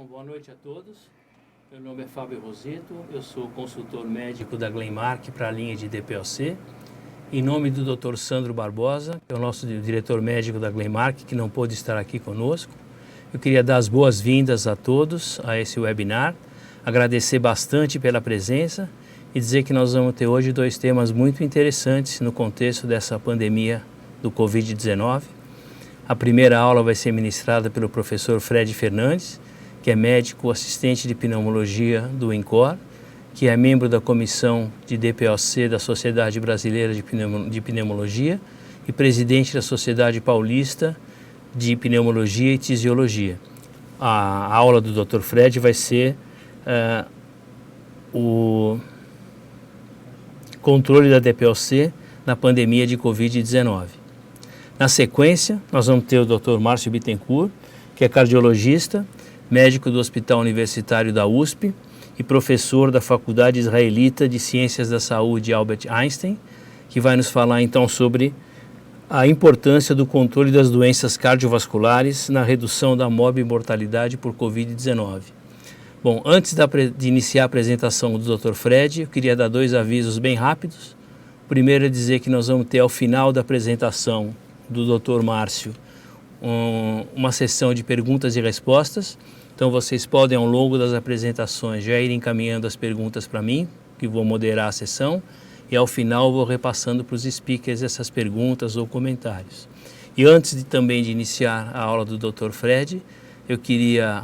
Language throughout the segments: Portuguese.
Boa noite a todos. Meu nome é Fábio Rosito, eu sou consultor médico da Glenmark para a linha de DPOC. Em nome do Dr. Sandro Barbosa, que é o nosso diretor médico da Glenmark, que não pôde estar aqui conosco, eu queria dar as boas-vindas a todos a esse webinar, agradecer bastante pela presença e dizer que nós vamos ter hoje dois temas muito interessantes no contexto dessa pandemia do Covid-19. A primeira aula vai ser ministrada pelo professor Fred Fernandes, que é médico assistente de pneumologia do INCOR, que é membro da comissão de DPOC da Sociedade Brasileira de Pneumologia e presidente da Sociedade Paulista de Pneumologia e Tisiologia. A aula do Dr. Fred vai ser o controle da DPOC na pandemia de Covid-19. Na sequência, nós vamos ter o Dr. Márcio Bittencourt, que é cardiologista, médico do Hospital Universitário da USP e professor da Faculdade Israelita de Ciências da Saúde Albert Einstein, que vai nos falar então sobre a importância do controle das doenças cardiovasculares na redução da morbimortalidade por Covid-19. Bom, antes de iniciar a apresentação do Dr. Fred, eu queria dar dois avisos bem rápidos. O primeiro é dizer que nós vamos ter ao final da apresentação do Dr. Márcio uma sessão de perguntas e respostas. Então vocês podem ao longo das apresentações já ir encaminhando as perguntas para mim, que vou moderar a sessão, e ao final vou repassando para os speakers essas perguntas ou comentários. E antes também de iniciar a aula do Dr. Fred, eu queria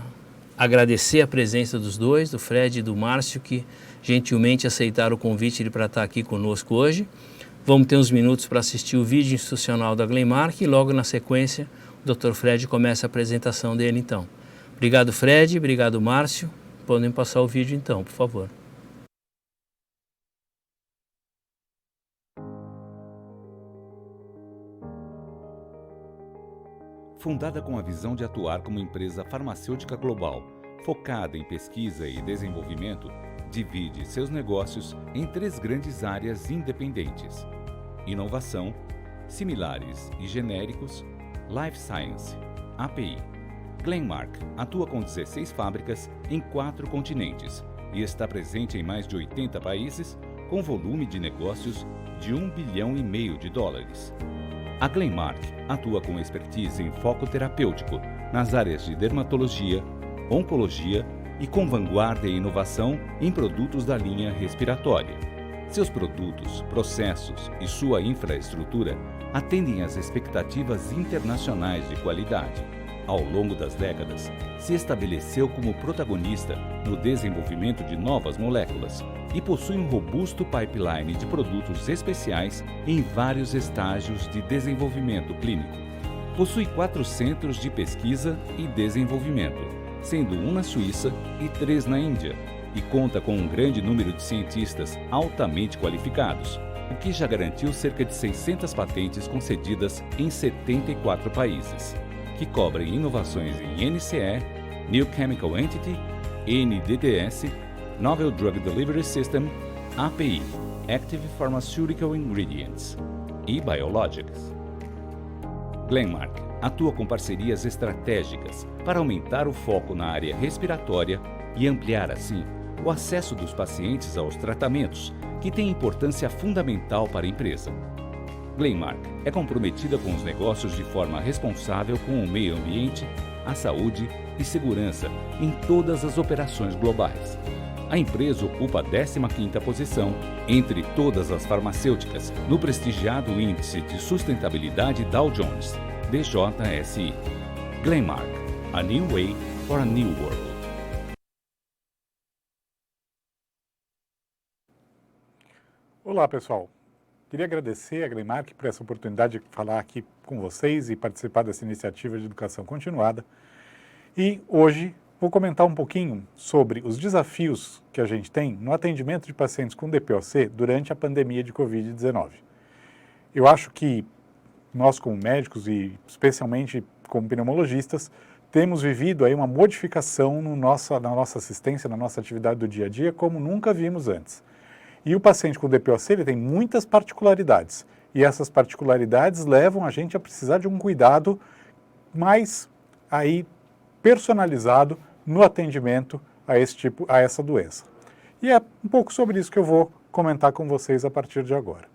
agradecer a presença dos dois, do Fred e do Márcio, que gentilmente aceitaram o convite para estar aqui conosco hoje. Vamos ter uns minutos para assistir o vídeo institucional da Glenmark e logo na sequência o Dr. Fred começa a apresentação dele então. Obrigado, Fred. Obrigado, Márcio. Podem passar o vídeo então, por favor. Fundada com a visão de atuar como empresa farmacêutica global, focada em pesquisa e desenvolvimento, divide seus negócios em três grandes áreas independentes: inovação, similares e genéricos, Life Science, API. Glenmark atua com 16 fábricas em 4 continentes e está presente em mais de 80 países, com volume de negócios de US$ 1,5 bilhão. A Glenmark atua com expertise em foco terapêutico nas áreas de dermatologia, oncologia e com vanguarda e inovação em produtos da linha respiratória. Seus produtos, processos e sua infraestrutura atendem às expectativas internacionais de qualidade. Ao longo das décadas, se estabeleceu como protagonista no desenvolvimento de novas moléculas e possui um robusto pipeline de produtos especiais em vários estágios de desenvolvimento clínico. Possui 4 centros de pesquisa e desenvolvimento, sendo um na Suíça e 3 na Índia, e conta com um grande número de cientistas altamente qualificados, o que já garantiu cerca de 600 patentes concedidas em 74 países, que cobrem inovações em NCE, New Chemical Entity, NDDS, Novel Drug Delivery System, API, Active Pharmaceutical Ingredients e Biologics. Glenmark atua com parcerias estratégicas para aumentar o foco na área respiratória e ampliar, assim, o acesso dos pacientes aos tratamentos, que tem importância fundamental para a empresa. Glenmark é comprometida com os negócios de forma responsável com o meio ambiente, a saúde e segurança em todas as operações globais. A empresa ocupa a 15ª posição entre todas as farmacêuticas no prestigiado Índice de Sustentabilidade Dow Jones, DJSI. Glenmark, a new way for a new world. Olá, pessoal. Queria agradecer a Glenmark por essa oportunidade de falar aqui com vocês e participar dessa iniciativa de educação continuada. E hoje vou comentar um pouquinho sobre os desafios que a gente tem no atendimento de pacientes com DPOC durante a pandemia de Covid-19. Eu acho que nós, como médicos e especialmente como pneumologistas, temos vivido aí uma modificação na nossa assistência, na nossa atividade do dia a dia, como nunca vimos antes. E o paciente com DPOC ele tem muitas particularidades, e essas particularidades levam a gente a precisar de um cuidado mais aí personalizado no atendimento a essa doença. E é um pouco sobre isso que eu vou comentar com vocês a partir de agora.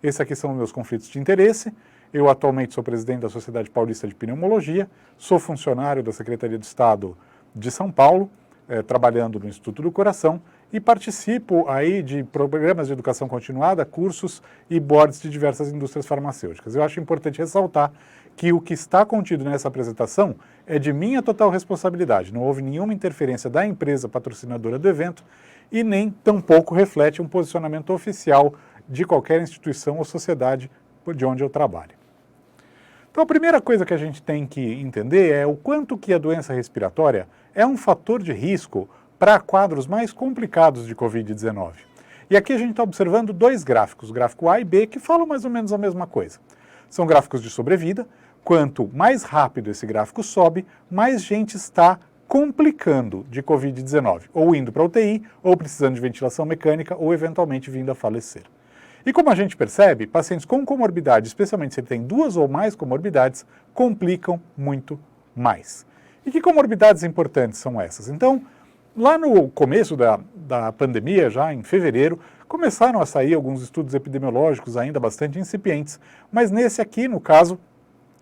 Esses aqui são meus conflitos de interesse. Eu atualmente sou presidente da Sociedade Paulista de Pneumologia, sou funcionário da Secretaria de Estado de São Paulo, trabalhando no Instituto do Coração, e participo aí de programas de educação continuada, cursos e boards de diversas indústrias farmacêuticas. Eu acho importante ressaltar que o que está contido nessa apresentação é de minha total responsabilidade. Não houve nenhuma interferência da empresa patrocinadora do evento e nem tampouco reflete um posicionamento oficial de qualquer instituição ou sociedade de onde eu trabalho. Então a primeira coisa que a gente tem que entender é o quanto que a doença respiratória é um fator de risco para quadros mais complicados de Covid-19. E aqui a gente está observando dois gráficos, o gráfico A e B, que falam mais ou menos a mesma coisa. São gráficos de sobrevida. Quanto mais rápido esse gráfico sobe, mais gente está complicando de Covid-19, ou indo para a UTI, ou precisando de ventilação mecânica, ou eventualmente vindo a falecer. E como a gente percebe, pacientes com comorbidade, especialmente se ele tem duas ou mais comorbidades, complicam muito mais. E que comorbidades importantes são essas? Então, lá no começo da pandemia, já em fevereiro, começaram a sair alguns estudos epidemiológicos ainda bastante incipientes, mas nesse aqui, no caso,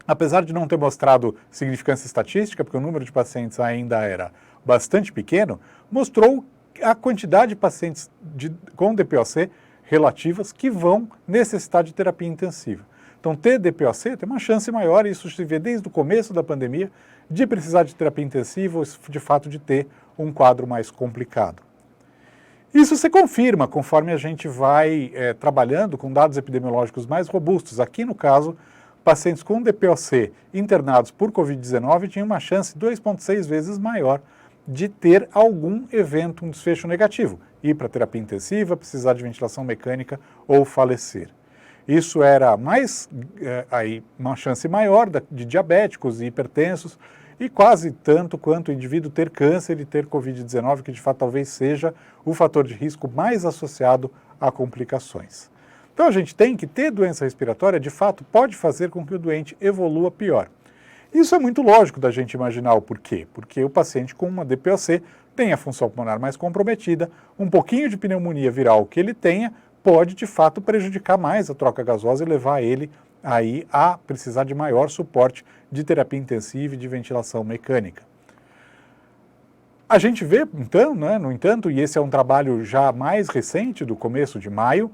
apesar de não ter mostrado significância estatística, porque o número de pacientes ainda era bastante pequeno, mostrou a quantidade de pacientes com DPOC relativas que vão necessitar de terapia intensiva. Então, ter DPOC tem uma chance maior, e isso se vê desde o começo da pandemia, de precisar de terapia intensiva ou, de fato, de ter um quadro mais complicado. Isso se confirma conforme a gente vai trabalhando com dados epidemiológicos mais robustos. Aqui, no caso, pacientes com DPOC internados por Covid-19 tinham uma chance 2,6 vezes maior de ter algum evento, um desfecho negativo, ir para terapia intensiva, precisar de ventilação mecânica ou falecer. Isso era uma chance maior de diabéticos e hipertensos, e quase tanto quanto o indivíduo ter câncer e ter Covid-19, que de fato talvez seja o fator de risco mais associado a complicações. Então a gente tem que ter doença respiratória, de fato, pode fazer com que o doente evolua pior. Isso é muito lógico da gente imaginar o porquê, porque o paciente com uma DPOC tem a função pulmonar mais comprometida, um pouquinho de pneumonia viral que ele tenha pode de fato prejudicar mais a troca gasosa e levar ele aí a precisar de maior suporte de terapia intensiva e de ventilação mecânica. A gente vê, então, no entanto, e esse é um trabalho já mais recente, do começo de maio,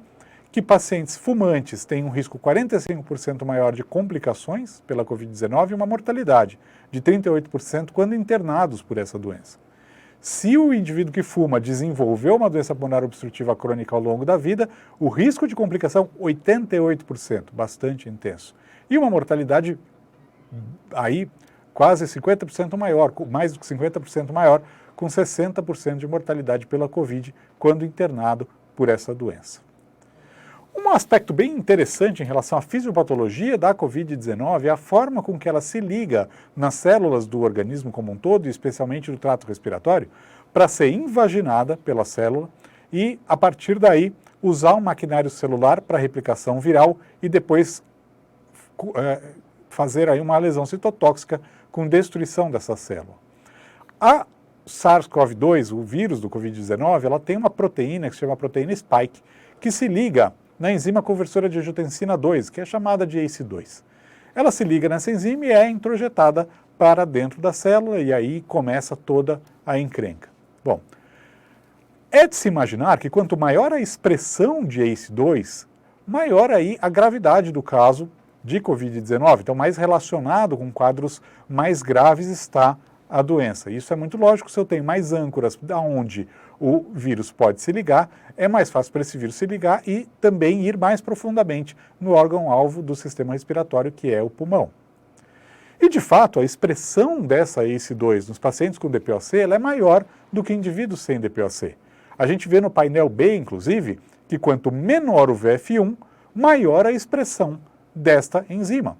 que pacientes fumantes têm um risco 45% maior de complicações pela Covid-19 e uma mortalidade de 38% quando internados por essa doença. Se o indivíduo que fuma desenvolveu uma doença pulmonar obstrutiva crônica ao longo da vida, o risco de complicação 88%, bastante intenso. E uma mortalidade aí quase 50% maior, mais do que 50% maior, com 60% de mortalidade pela Covid quando internado por essa doença. Um aspecto bem interessante em relação à fisiopatologia da Covid-19 é a forma com que ela se liga nas células do organismo como um todo, e especialmente do trato respiratório, para ser invaginada pela célula e, a partir daí, usar um maquinário celular para replicação viral e depois fazer aí uma lesão citotóxica com destruição dessa célula. A SARS-CoV-2, o vírus do Covid-19, ela tem uma proteína que se chama proteína spike, que se liga na enzima conversora de angiotensina 2, que é chamada de ACE2. Ela se liga nessa enzima e é introjetada para dentro da célula e aí começa toda a encrenca. Bom, é de se imaginar que quanto maior a expressão de ACE2, maior aí a gravidade do caso de Covid-19. Então, mais relacionado com quadros mais graves está a doença. Isso é muito lógico, se eu tenho mais âncoras aonde o vírus pode se ligar, é mais fácil para esse vírus se ligar e também ir mais profundamente no órgão-alvo do sistema respiratório, que é o pulmão. E, de fato, a expressão dessa ACE2 nos pacientes com DPOC ela é maior do que indivíduos sem DPOC. A gente vê no painel B, inclusive, que quanto menor o VF1, maior a expressão desta enzima.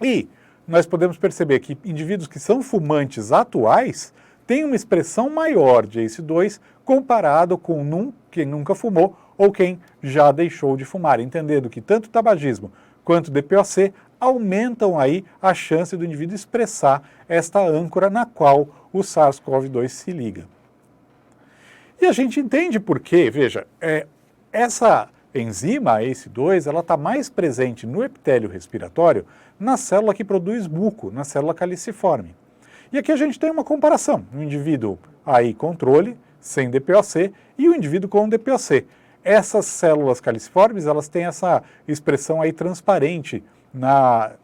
E nós podemos perceber que indivíduos que são fumantes atuais têm uma expressão maior de ACE2 comparado com quem nunca fumou ou quem já deixou de fumar, entendendo que tanto o tabagismo quanto o DPOC aumentam aí a chance do indivíduo expressar esta âncora na qual o SARS-CoV-2 se liga. E a gente entende por quê, veja, essa enzima ACE2, ela está mais presente no epitélio respiratório, na célula que produz muco, na célula caliciforme. E aqui a gente tem uma comparação, um indivíduo aí controle, sem DPOC, e o indivíduo com DPOC. Essas células caliciformes, elas têm essa expressão aí transparente na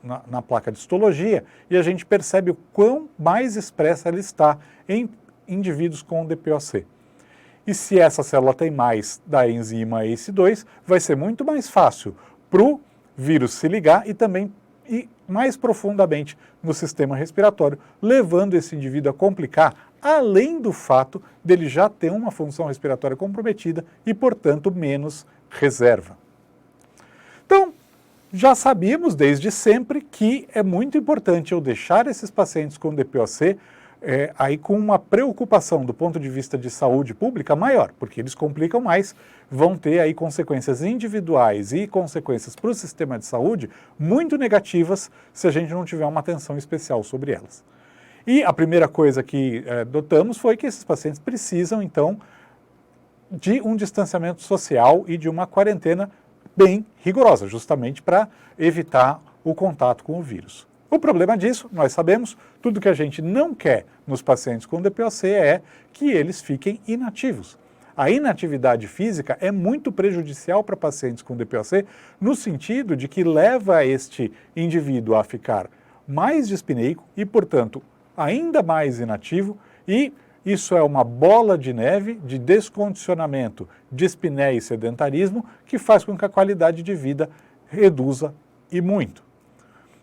placa de histologia, e a gente percebe o quão mais expressa ela está em indivíduos com DPOC. E se essa célula tem mais da enzima ACE2, vai ser muito mais fácil para o vírus se ligar e também ir mais profundamente no sistema respiratório, levando esse indivíduo a complicar, além do fato dele já ter uma função respiratória comprometida e, portanto, menos reserva. Então, já sabíamos desde sempre que é muito importante eu deixar esses pacientes com DPOC aí com uma preocupação do ponto de vista de saúde pública maior, porque eles complicam mais, vão ter aí consequências individuais e consequências para o sistema de saúde muito negativas se a gente não tiver uma atenção especial sobre elas. E a primeira coisa que notamos foi que esses pacientes precisam, então, de um distanciamento social e de uma quarentena bem rigorosa, justamente para evitar o contato com o vírus. O problema disso, nós sabemos, tudo que a gente não quer nos pacientes com DPOC é que eles fiquem inativos. A inatividade física é muito prejudicial para pacientes com DPOC, no sentido de que leva este indivíduo a ficar mais dispneico e, portanto, ainda mais inativo, e isso é uma bola de neve de descondicionamento, dispneia e sedentarismo, que faz com que a qualidade de vida reduza e muito.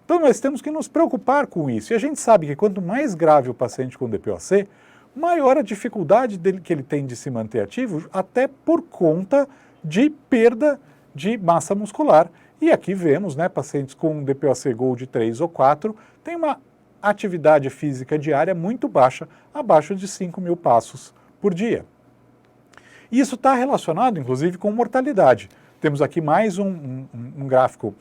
Então nós temos que nos preocupar com isso. E a gente sabe que quanto mais grave o paciente com DPOC, maior a dificuldade que ele tem de se manter ativo, até por conta de perda de massa muscular. E aqui vemos, pacientes com DPOC Gold 3 ou 4, têm uma atividade física diária muito baixa, abaixo de 5.000 passos por dia. E isso está relacionado, inclusive, com mortalidade. Temos aqui mais um gráfico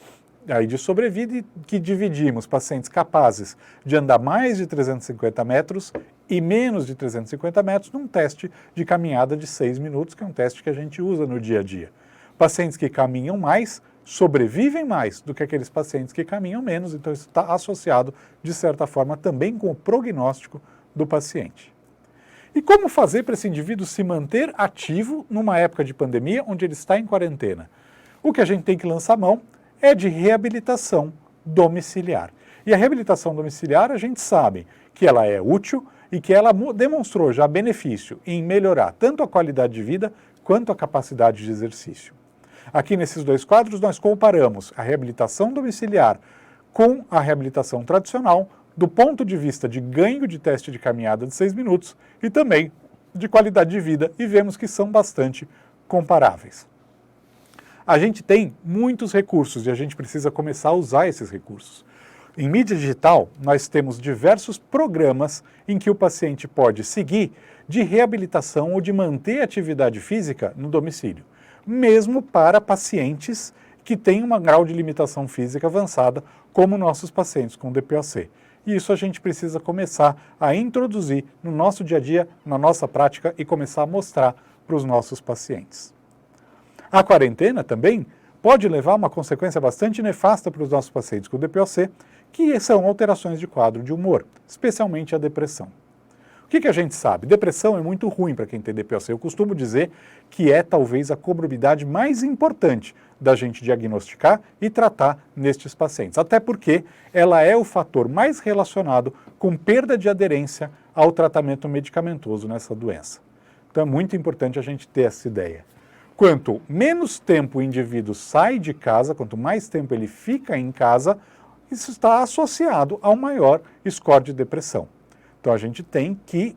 aí de sobrevida que dividimos pacientes capazes de andar mais de 350 metros e menos de 350 metros num teste de caminhada de 6 minutos, que é um teste que a gente usa no dia a dia. Pacientes que caminham mais sobrevivem mais do que aqueles pacientes que caminham menos, então isso está associado, de certa forma, também com o prognóstico do paciente. E como fazer para esse indivíduo se manter ativo numa época de pandemia onde ele está em quarentena? O que a gente tem que lançar mão é de reabilitação domiciliar. E a reabilitação domiciliar, a gente sabe que ela é útil e que ela demonstrou já benefício em melhorar tanto a qualidade de vida quanto a capacidade de exercício. Aqui nesses dois quadros nós comparamos a reabilitação domiciliar com a reabilitação tradicional do ponto de vista de ganho de teste de caminhada de 6 minutos e também de qualidade de vida, e vemos que são bastante comparáveis. A gente tem muitos recursos e a gente precisa começar a usar esses recursos. Em mídia digital, nós temos diversos programas em que o paciente pode seguir de reabilitação ou de manter atividade física no domicílio, mesmo para pacientes que têm um grau de limitação física avançada, como nossos pacientes com DPOC. E isso a gente precisa começar a introduzir no nosso dia a dia, na nossa prática, e começar a mostrar para os nossos pacientes. A quarentena também pode levar a uma consequência bastante nefasta para os nossos pacientes com DPOC, que são alterações de quadro de humor, especialmente a depressão. O que a gente sabe? Depressão é muito ruim para quem tem DPOC. Eu costumo dizer que é talvez a comorbidade mais importante da gente diagnosticar e tratar nestes pacientes, até porque ela é o fator mais relacionado com perda de aderência ao tratamento medicamentoso nessa doença. Então é muito importante a gente ter essa ideia. Quanto menos tempo o indivíduo sai de casa, quanto mais tempo ele fica em casa, isso está associado ao maior score de depressão. Então a gente tem que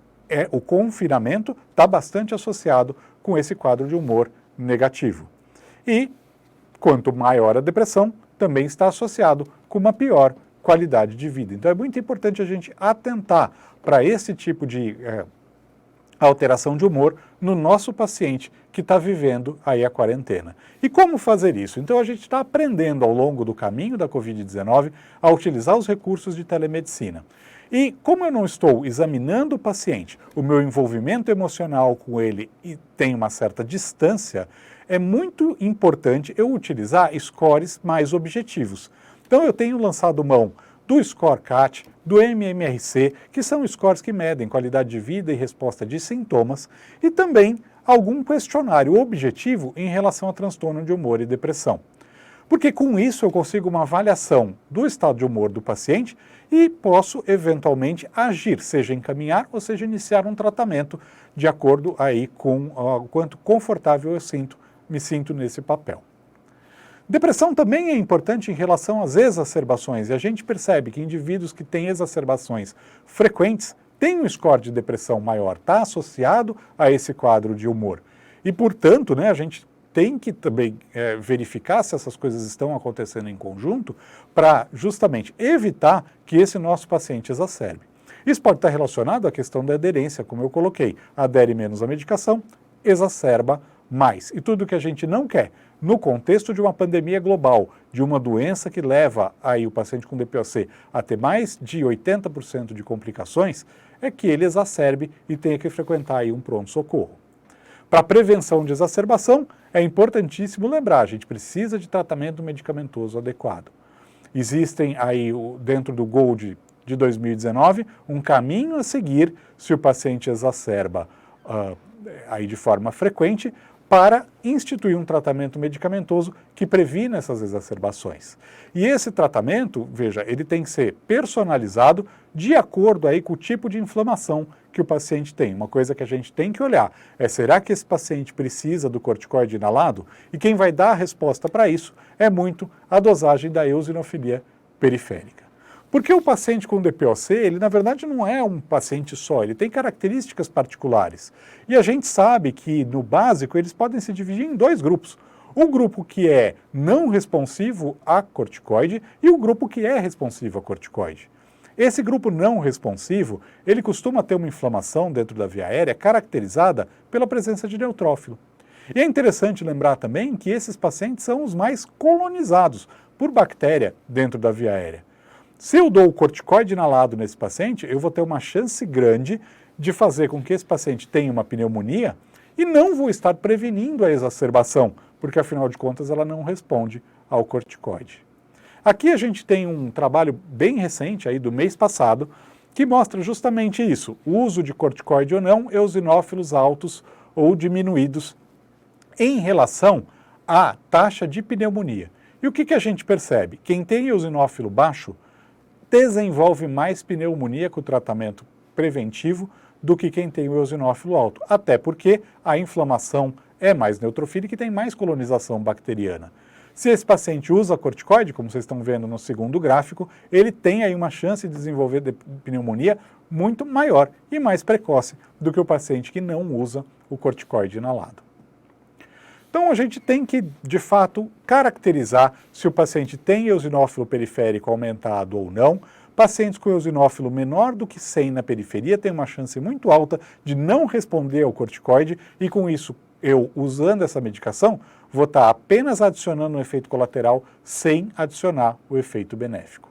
o confinamento está bastante associado com esse quadro de humor negativo. E quanto maior a depressão, também está associado com uma pior qualidade de vida. Então é muito importante a gente atentar para esse tipo de a alteração de humor no nosso paciente que está vivendo aí a quarentena. E como fazer isso? Então a gente está aprendendo ao longo do caminho da Covid-19 a utilizar os recursos de telemedicina. E como eu não estou examinando o paciente, o meu envolvimento emocional com ele e tem uma certa distância, é muito importante eu utilizar scores mais objetivos. Então eu tenho lançado mão do SCORE-CAT, do MMRC, que são scores que medem qualidade de vida e resposta de sintomas, e também algum questionário objetivo em relação a transtorno de humor e depressão. Porque com isso eu consigo uma avaliação do estado de humor do paciente e posso eventualmente agir, seja encaminhar ou seja iniciar um tratamento de acordo aí com o quanto confortável eu me sinto nesse papel. Depressão também é importante em relação às exacerbações, e a gente percebe que indivíduos que têm exacerbações frequentes têm um score de depressão maior, está associado a esse quadro de humor. E, portanto, a gente tem que também verificar se essas coisas estão acontecendo em conjunto para justamente evitar que esse nosso paciente exacerbe. Isso pode estar relacionado à questão da aderência, como eu coloquei, adere menos à medicação, exacerba mais. E tudo que a gente não quer, no contexto de uma pandemia global, de uma doença que leva aí o paciente com DPOC a ter mais de 80% de complicações, é que ele exacerbe e tenha que frequentar aí um pronto-socorro. Para prevenção de exacerbação, é importantíssimo lembrar, a gente precisa de tratamento medicamentoso adequado. Existem aí, dentro do GOLD de 2019, um caminho a seguir se o paciente exacerba aí de forma frequente, para instituir um tratamento medicamentoso que previna essas exacerbações. E esse tratamento, veja, ele tem que ser personalizado de acordo aí com o tipo de inflamação que o paciente tem. Uma coisa que a gente tem que olhar é, será que esse paciente precisa do corticoide inalado? E quem vai dar a resposta para isso é muito a dosagem da eosinofilia periférica. Porque o paciente com DPOC, ele na verdade não é um paciente só, ele tem características particulares. E a gente sabe que no básico eles podem se dividir em dois grupos. O grupo que é não responsivo a corticoide e o grupo que é responsivo a corticoide. Esse grupo não responsivo, ele costuma ter uma inflamação dentro da via aérea caracterizada pela presença de neutrófilo. E é interessante lembrar também que esses pacientes são os mais colonizados por bactéria dentro da via aérea. Se eu dou o corticoide inalado nesse paciente, eu vou ter uma chance grande de fazer com que esse paciente tenha uma pneumonia e não vou estar prevenindo a exacerbação, porque afinal de contas ela não responde ao corticoide. Aqui a gente tem um trabalho bem recente, aí do mês passado, que mostra justamente isso, o uso de corticoide ou não, eosinófilos altos ou diminuídos em relação à taxa de pneumonia. E o que a gente percebe? Quem tem eosinófilo baixo desenvolve mais pneumonia com o tratamento preventivo do que quem tem o eosinófilo alto, até porque a inflamação é mais neutrofílica e tem mais colonização bacteriana. Se esse paciente usa corticoide, como vocês estão vendo no segundo gráfico, ele tem aí uma chance de desenvolver pneumonia muito maior e mais precoce do que o paciente que não usa o corticoide inalado. Então a gente tem que, de fato, caracterizar se o paciente tem eosinófilo periférico aumentado ou não. Pacientes com eosinófilo menor do que 100 na periferia têm uma chance muito alta de não responder ao corticoide e com isso, eu usando essa medicação, vou estar apenas adicionando um efeito colateral sem adicionar o efeito benéfico.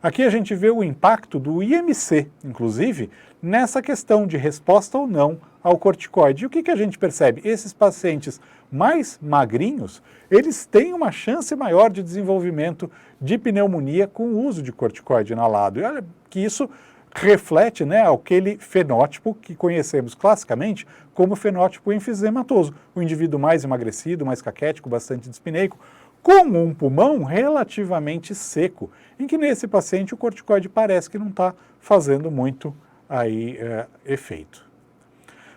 Aqui a gente vê o impacto do IMC, inclusive, nessa questão de resposta ou não ao corticoide. E o que a gente percebe? Esses pacientes mais magrinhos, eles têm uma chance maior de desenvolvimento de pneumonia com o uso de corticoide inalado. E olha que isso reflete aquele fenótipo que conhecemos classicamente como fenótipo enfisematoso. O indivíduo mais emagrecido, mais caquético, bastante dispineico, com um pulmão relativamente seco, em que nesse paciente o corticoide parece que não está fazendo muito efeito.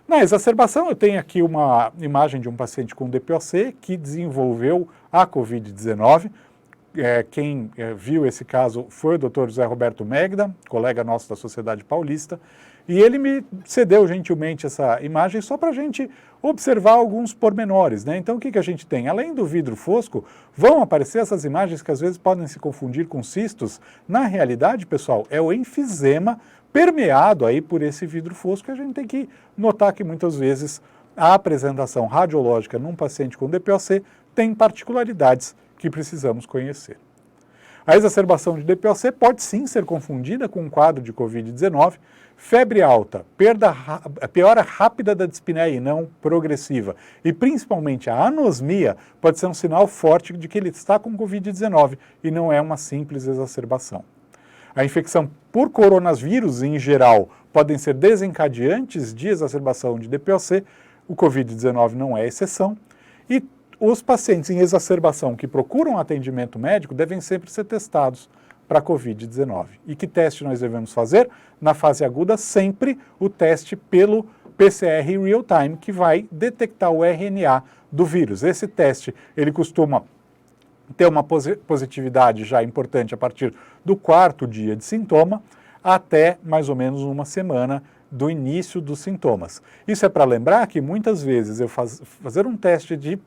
Na exacerbação, eu tenho aqui uma imagem de um paciente com DPOC que desenvolveu a Covid-19. Quem viu esse caso foi o Dr. José Roberto Megda, colega nosso da Sociedade Paulista, e ele me cedeu gentilmente essa imagem só para a gente observar alguns pormenores, Então, o que a gente tem? Além do vidro fosco, vão aparecer essas imagens que às vezes podem se confundir com cistos. Na realidade, pessoal, é o enfisema permeado aí por esse vidro fosco. A gente tem que notar que muitas vezes a apresentação radiológica num paciente com DPOC tem particularidades que precisamos conhecer. A exacerbação de DPOC pode sim ser confundida com um quadro de Covid-19, febre alta, piora rápida da dispneia e não progressiva, e principalmente a anosmia pode ser um sinal forte de que ele está com Covid-19 e não é uma simples exacerbação. A infecção por coronavírus em geral podem ser desencadeantes de exacerbação de DPOC, o Covid-19 não é exceção, e os pacientes em exacerbação que procuram atendimento médico devem sempre ser testados para Covid-19. E que teste nós devemos fazer? Na fase aguda, sempre o teste pelo PCR real-time, que vai detectar o RNA do vírus. Esse teste, ele costuma ter uma positividade já importante a partir do 4º dia de sintoma, até mais ou menos uma semana do início dos sintomas. Isso é para lembrar que muitas vezes eu fazer um teste de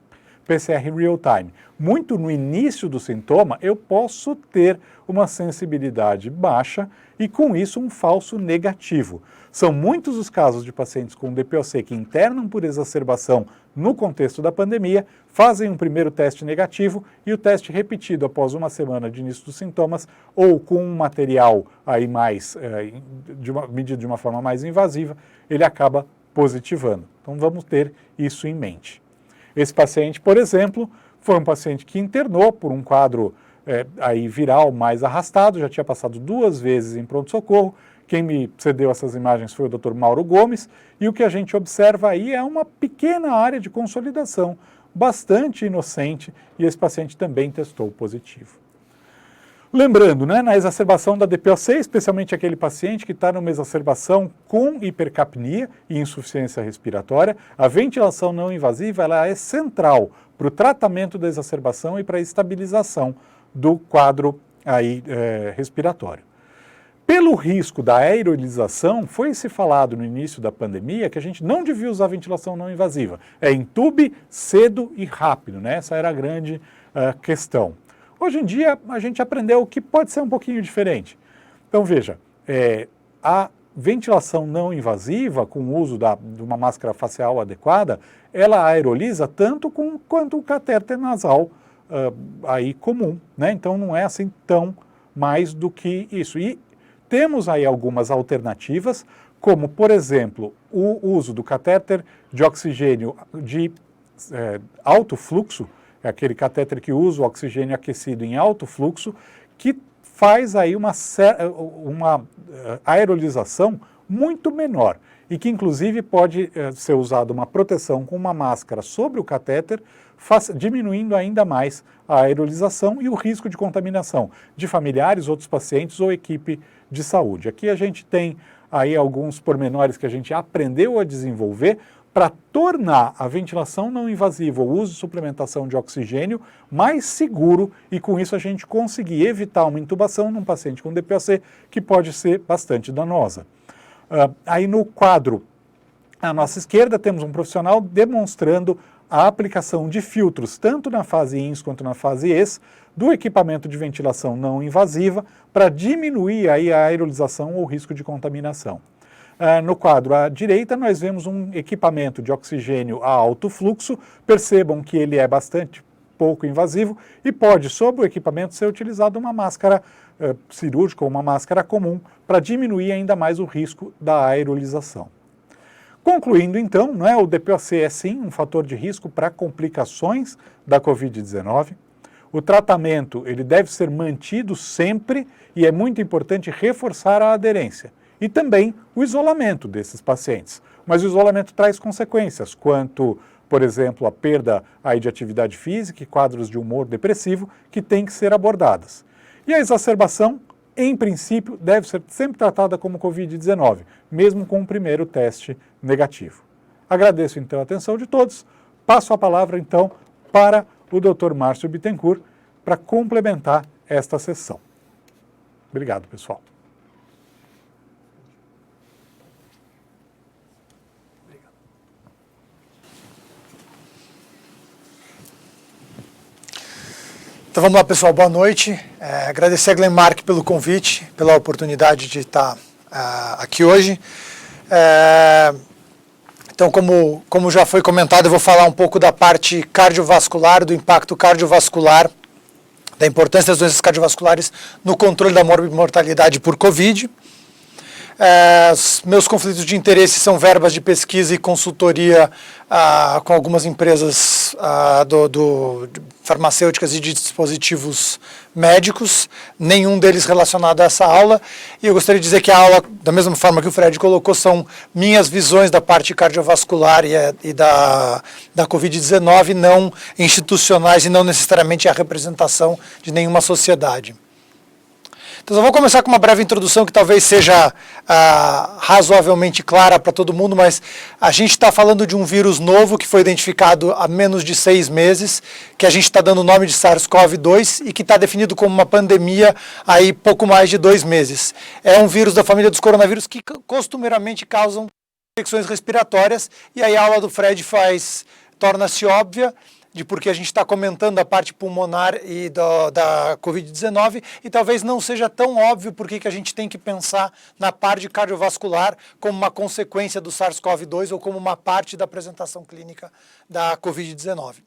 PCR real-time muito no início do sintoma, eu posso ter uma sensibilidade baixa e com isso um falso negativo. São muitos os casos de pacientes com DPOC que internam por exacerbação no contexto da pandemia, fazem um primeiro teste negativo e o teste repetido após uma semana de início dos sintomas ou com um material aí mais, medido de uma forma mais invasiva, ele acaba positivando. Então vamos ter isso em mente. Esse paciente, por exemplo, foi um paciente que internou por um quadro aí viral mais arrastado, já tinha passado 2 vezes em pronto-socorro. Quem me cedeu essas imagens foi o Dr. Mauro Gomes, e o que a gente observa aí é uma pequena área de consolidação, bastante inocente, e esse paciente também testou positivo. Lembrando, né, na exacerbação da DPOC, especialmente aquele paciente que está numa exacerbação com hipercapnia e insuficiência respiratória, a ventilação não invasiva ela é central para o tratamento da exacerbação e para a estabilização do quadro aí, respiratório. Pelo risco da aerolização, foi-se falado no início da pandemia que a gente não devia usar ventilação não invasiva. É entube cedo e rápido, né? Essa era a grande questão. Hoje em dia, a gente aprendeu que pode ser um pouquinho diferente. Então, veja, a ventilação não invasiva, com o uso de uma máscara facial adequada, ela aeroliza tanto quanto o catéter nasal aí comum, né? Então, não é assim tão mais do que isso. E temos aí algumas alternativas, como, por exemplo, o uso do catéter de oxigênio de alto fluxo, é aquele catéter que usa o oxigênio aquecido em alto fluxo, que faz aí uma aerolização muito menor e que inclusive pode ser usado uma proteção com uma máscara sobre o catéter, diminuindo ainda mais a aerolização e o risco de contaminação de familiares, outros pacientes ou equipe de saúde. Aqui a gente tem aí alguns pormenores que a gente aprendeu a desenvolver para tornar a ventilação não invasiva, o uso de suplementação de oxigênio mais seguro e com isso a gente conseguir evitar uma intubação num paciente com DPOC que pode ser bastante danosa. Aí no quadro à nossa esquerda temos um profissional demonstrando a aplicação de filtros, tanto na fase INS quanto na fase ES, do equipamento de ventilação não invasiva para diminuir aí a aerolização ou risco de contaminação. No quadro à direita, nós vemos um equipamento de oxigênio a alto fluxo. Percebam que ele é bastante pouco invasivo e pode, sobre o equipamento, ser utilizada uma máscara cirúrgica ou uma máscara comum para diminuir ainda mais o risco da aerolização. Concluindo, então, o DPOC é sim um fator de risco para complicações da Covid-19. O tratamento ele deve ser mantido sempre e é muito importante reforçar a aderência. E também o isolamento desses pacientes. Mas o isolamento traz consequências, quanto, por exemplo, a perda aí de atividade física e quadros de humor depressivo, que têm que ser abordadas. E a exacerbação, em princípio, deve ser sempre tratada como Covid-19, mesmo com o primeiro teste negativo. Agradeço, então, a atenção de todos. Passo a palavra, então, para o Dr. Márcio Bittencourt, para complementar esta sessão. Obrigado, pessoal. Então vamos lá, pessoal, boa noite. Agradecer a Glenmark pelo convite, pela oportunidade de estar aqui hoje. Então, como já foi comentado, eu vou falar um pouco da parte cardiovascular, do impacto cardiovascular, da importância das doenças cardiovasculares no controle da morbimortalidade por Covid. Meus conflitos de interesse são verbas de pesquisa e consultoria com algumas empresas de farmacêuticas e de dispositivos médicos, nenhum deles relacionado a essa aula. E eu gostaria de dizer que a aula, da mesma forma que o Fred colocou, são minhas visões da parte cardiovascular e da Covid-19, não institucionais e não necessariamente a representação de nenhuma sociedade. Então, eu vou começar com uma breve introdução que talvez seja razoavelmente clara para todo mundo, mas a gente está falando de um vírus novo que foi identificado há menos de 6 meses, que a gente está dando o nome de SARS-CoV-2 e que está definido como uma pandemia há pouco mais de 2 meses. É um vírus da família dos coronavírus que costumeiramente causam infecções respiratórias, e aí a aula do Fred torna-se óbvia, de porque a gente está comentando a parte pulmonar e da Covid-19, e talvez não seja tão óbvio porque que a gente tem que pensar na parte cardiovascular como uma consequência do SARS-CoV-2 ou como uma parte da apresentação clínica da Covid-19.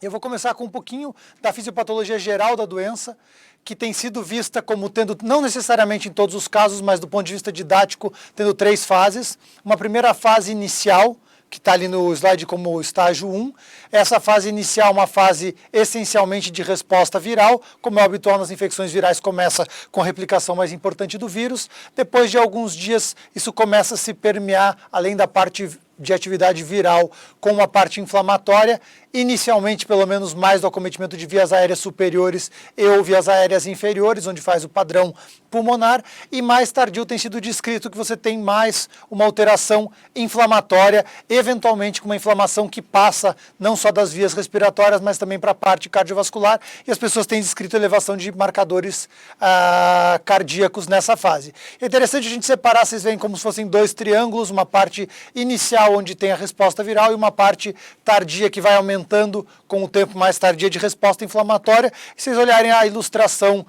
Eu vou começar com um pouquinho da fisiopatologia geral da doença, que tem sido vista como tendo, não necessariamente em todos os casos, mas do ponto de vista didático, tendo 3 fases. Uma primeira fase inicial, que está ali no slide como estágio 1. Essa fase inicial é uma fase essencialmente de resposta viral, como é habitual nas infecções virais, começa com a replicação mais importante do vírus. Depois de alguns dias, isso começa a se permear, além da parte de atividade viral, com uma parte inflamatória, inicialmente pelo menos mais do acometimento de vias aéreas superiores e ou vias aéreas inferiores, onde faz o padrão pulmonar, e mais tardio tem sido descrito que você tem mais uma alteração inflamatória, eventualmente com uma inflamação que passa não só das vias respiratórias, mas também para a parte cardiovascular, e as pessoas têm descrito elevação de marcadores cardíacos nessa fase. É interessante a gente separar, vocês veem como se fossem 2 triângulos, uma parte inicial onde tem a resposta viral e uma parte tardia que vai aumentando com o tempo mais tardia de resposta inflamatória. E se vocês olharem a ilustração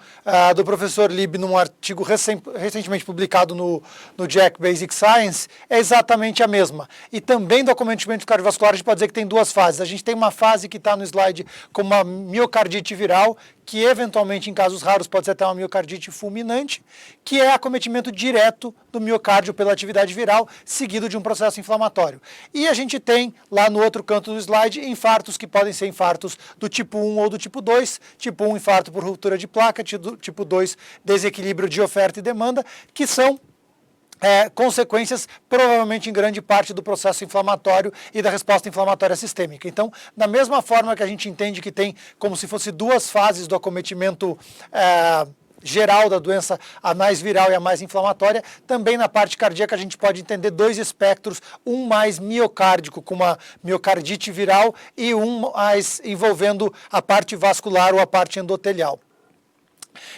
do professor Lieb num artigo recentemente publicado no JACC Basic Science, é exatamente a mesma. E também do acometimento cardiovascular a gente pode dizer que tem 2 fases. A gente tem uma fase que está no slide como uma miocardite viral, que eventualmente em casos raros pode ser até uma miocardite fulminante, que é acometimento direto do miocárdio pela atividade viral, seguido de um processo inflamatório. E a gente tem, lá no outro canto do slide, infartos que podem ser infartos do tipo 1 ou do tipo 2, tipo 1 infarto por ruptura de placa, tipo 2 desequilíbrio de oferta e demanda, que são consequências, provavelmente em grande parte do processo inflamatório e da resposta inflamatória sistêmica. Então, da mesma forma que a gente entende que tem como se fosse 2 fases do acometimento geral da doença, a mais viral e a mais inflamatória, também na parte cardíaca a gente pode entender 2 espectros, um mais miocárdico, com uma miocardite viral, e um mais envolvendo a parte vascular ou a parte endotelial.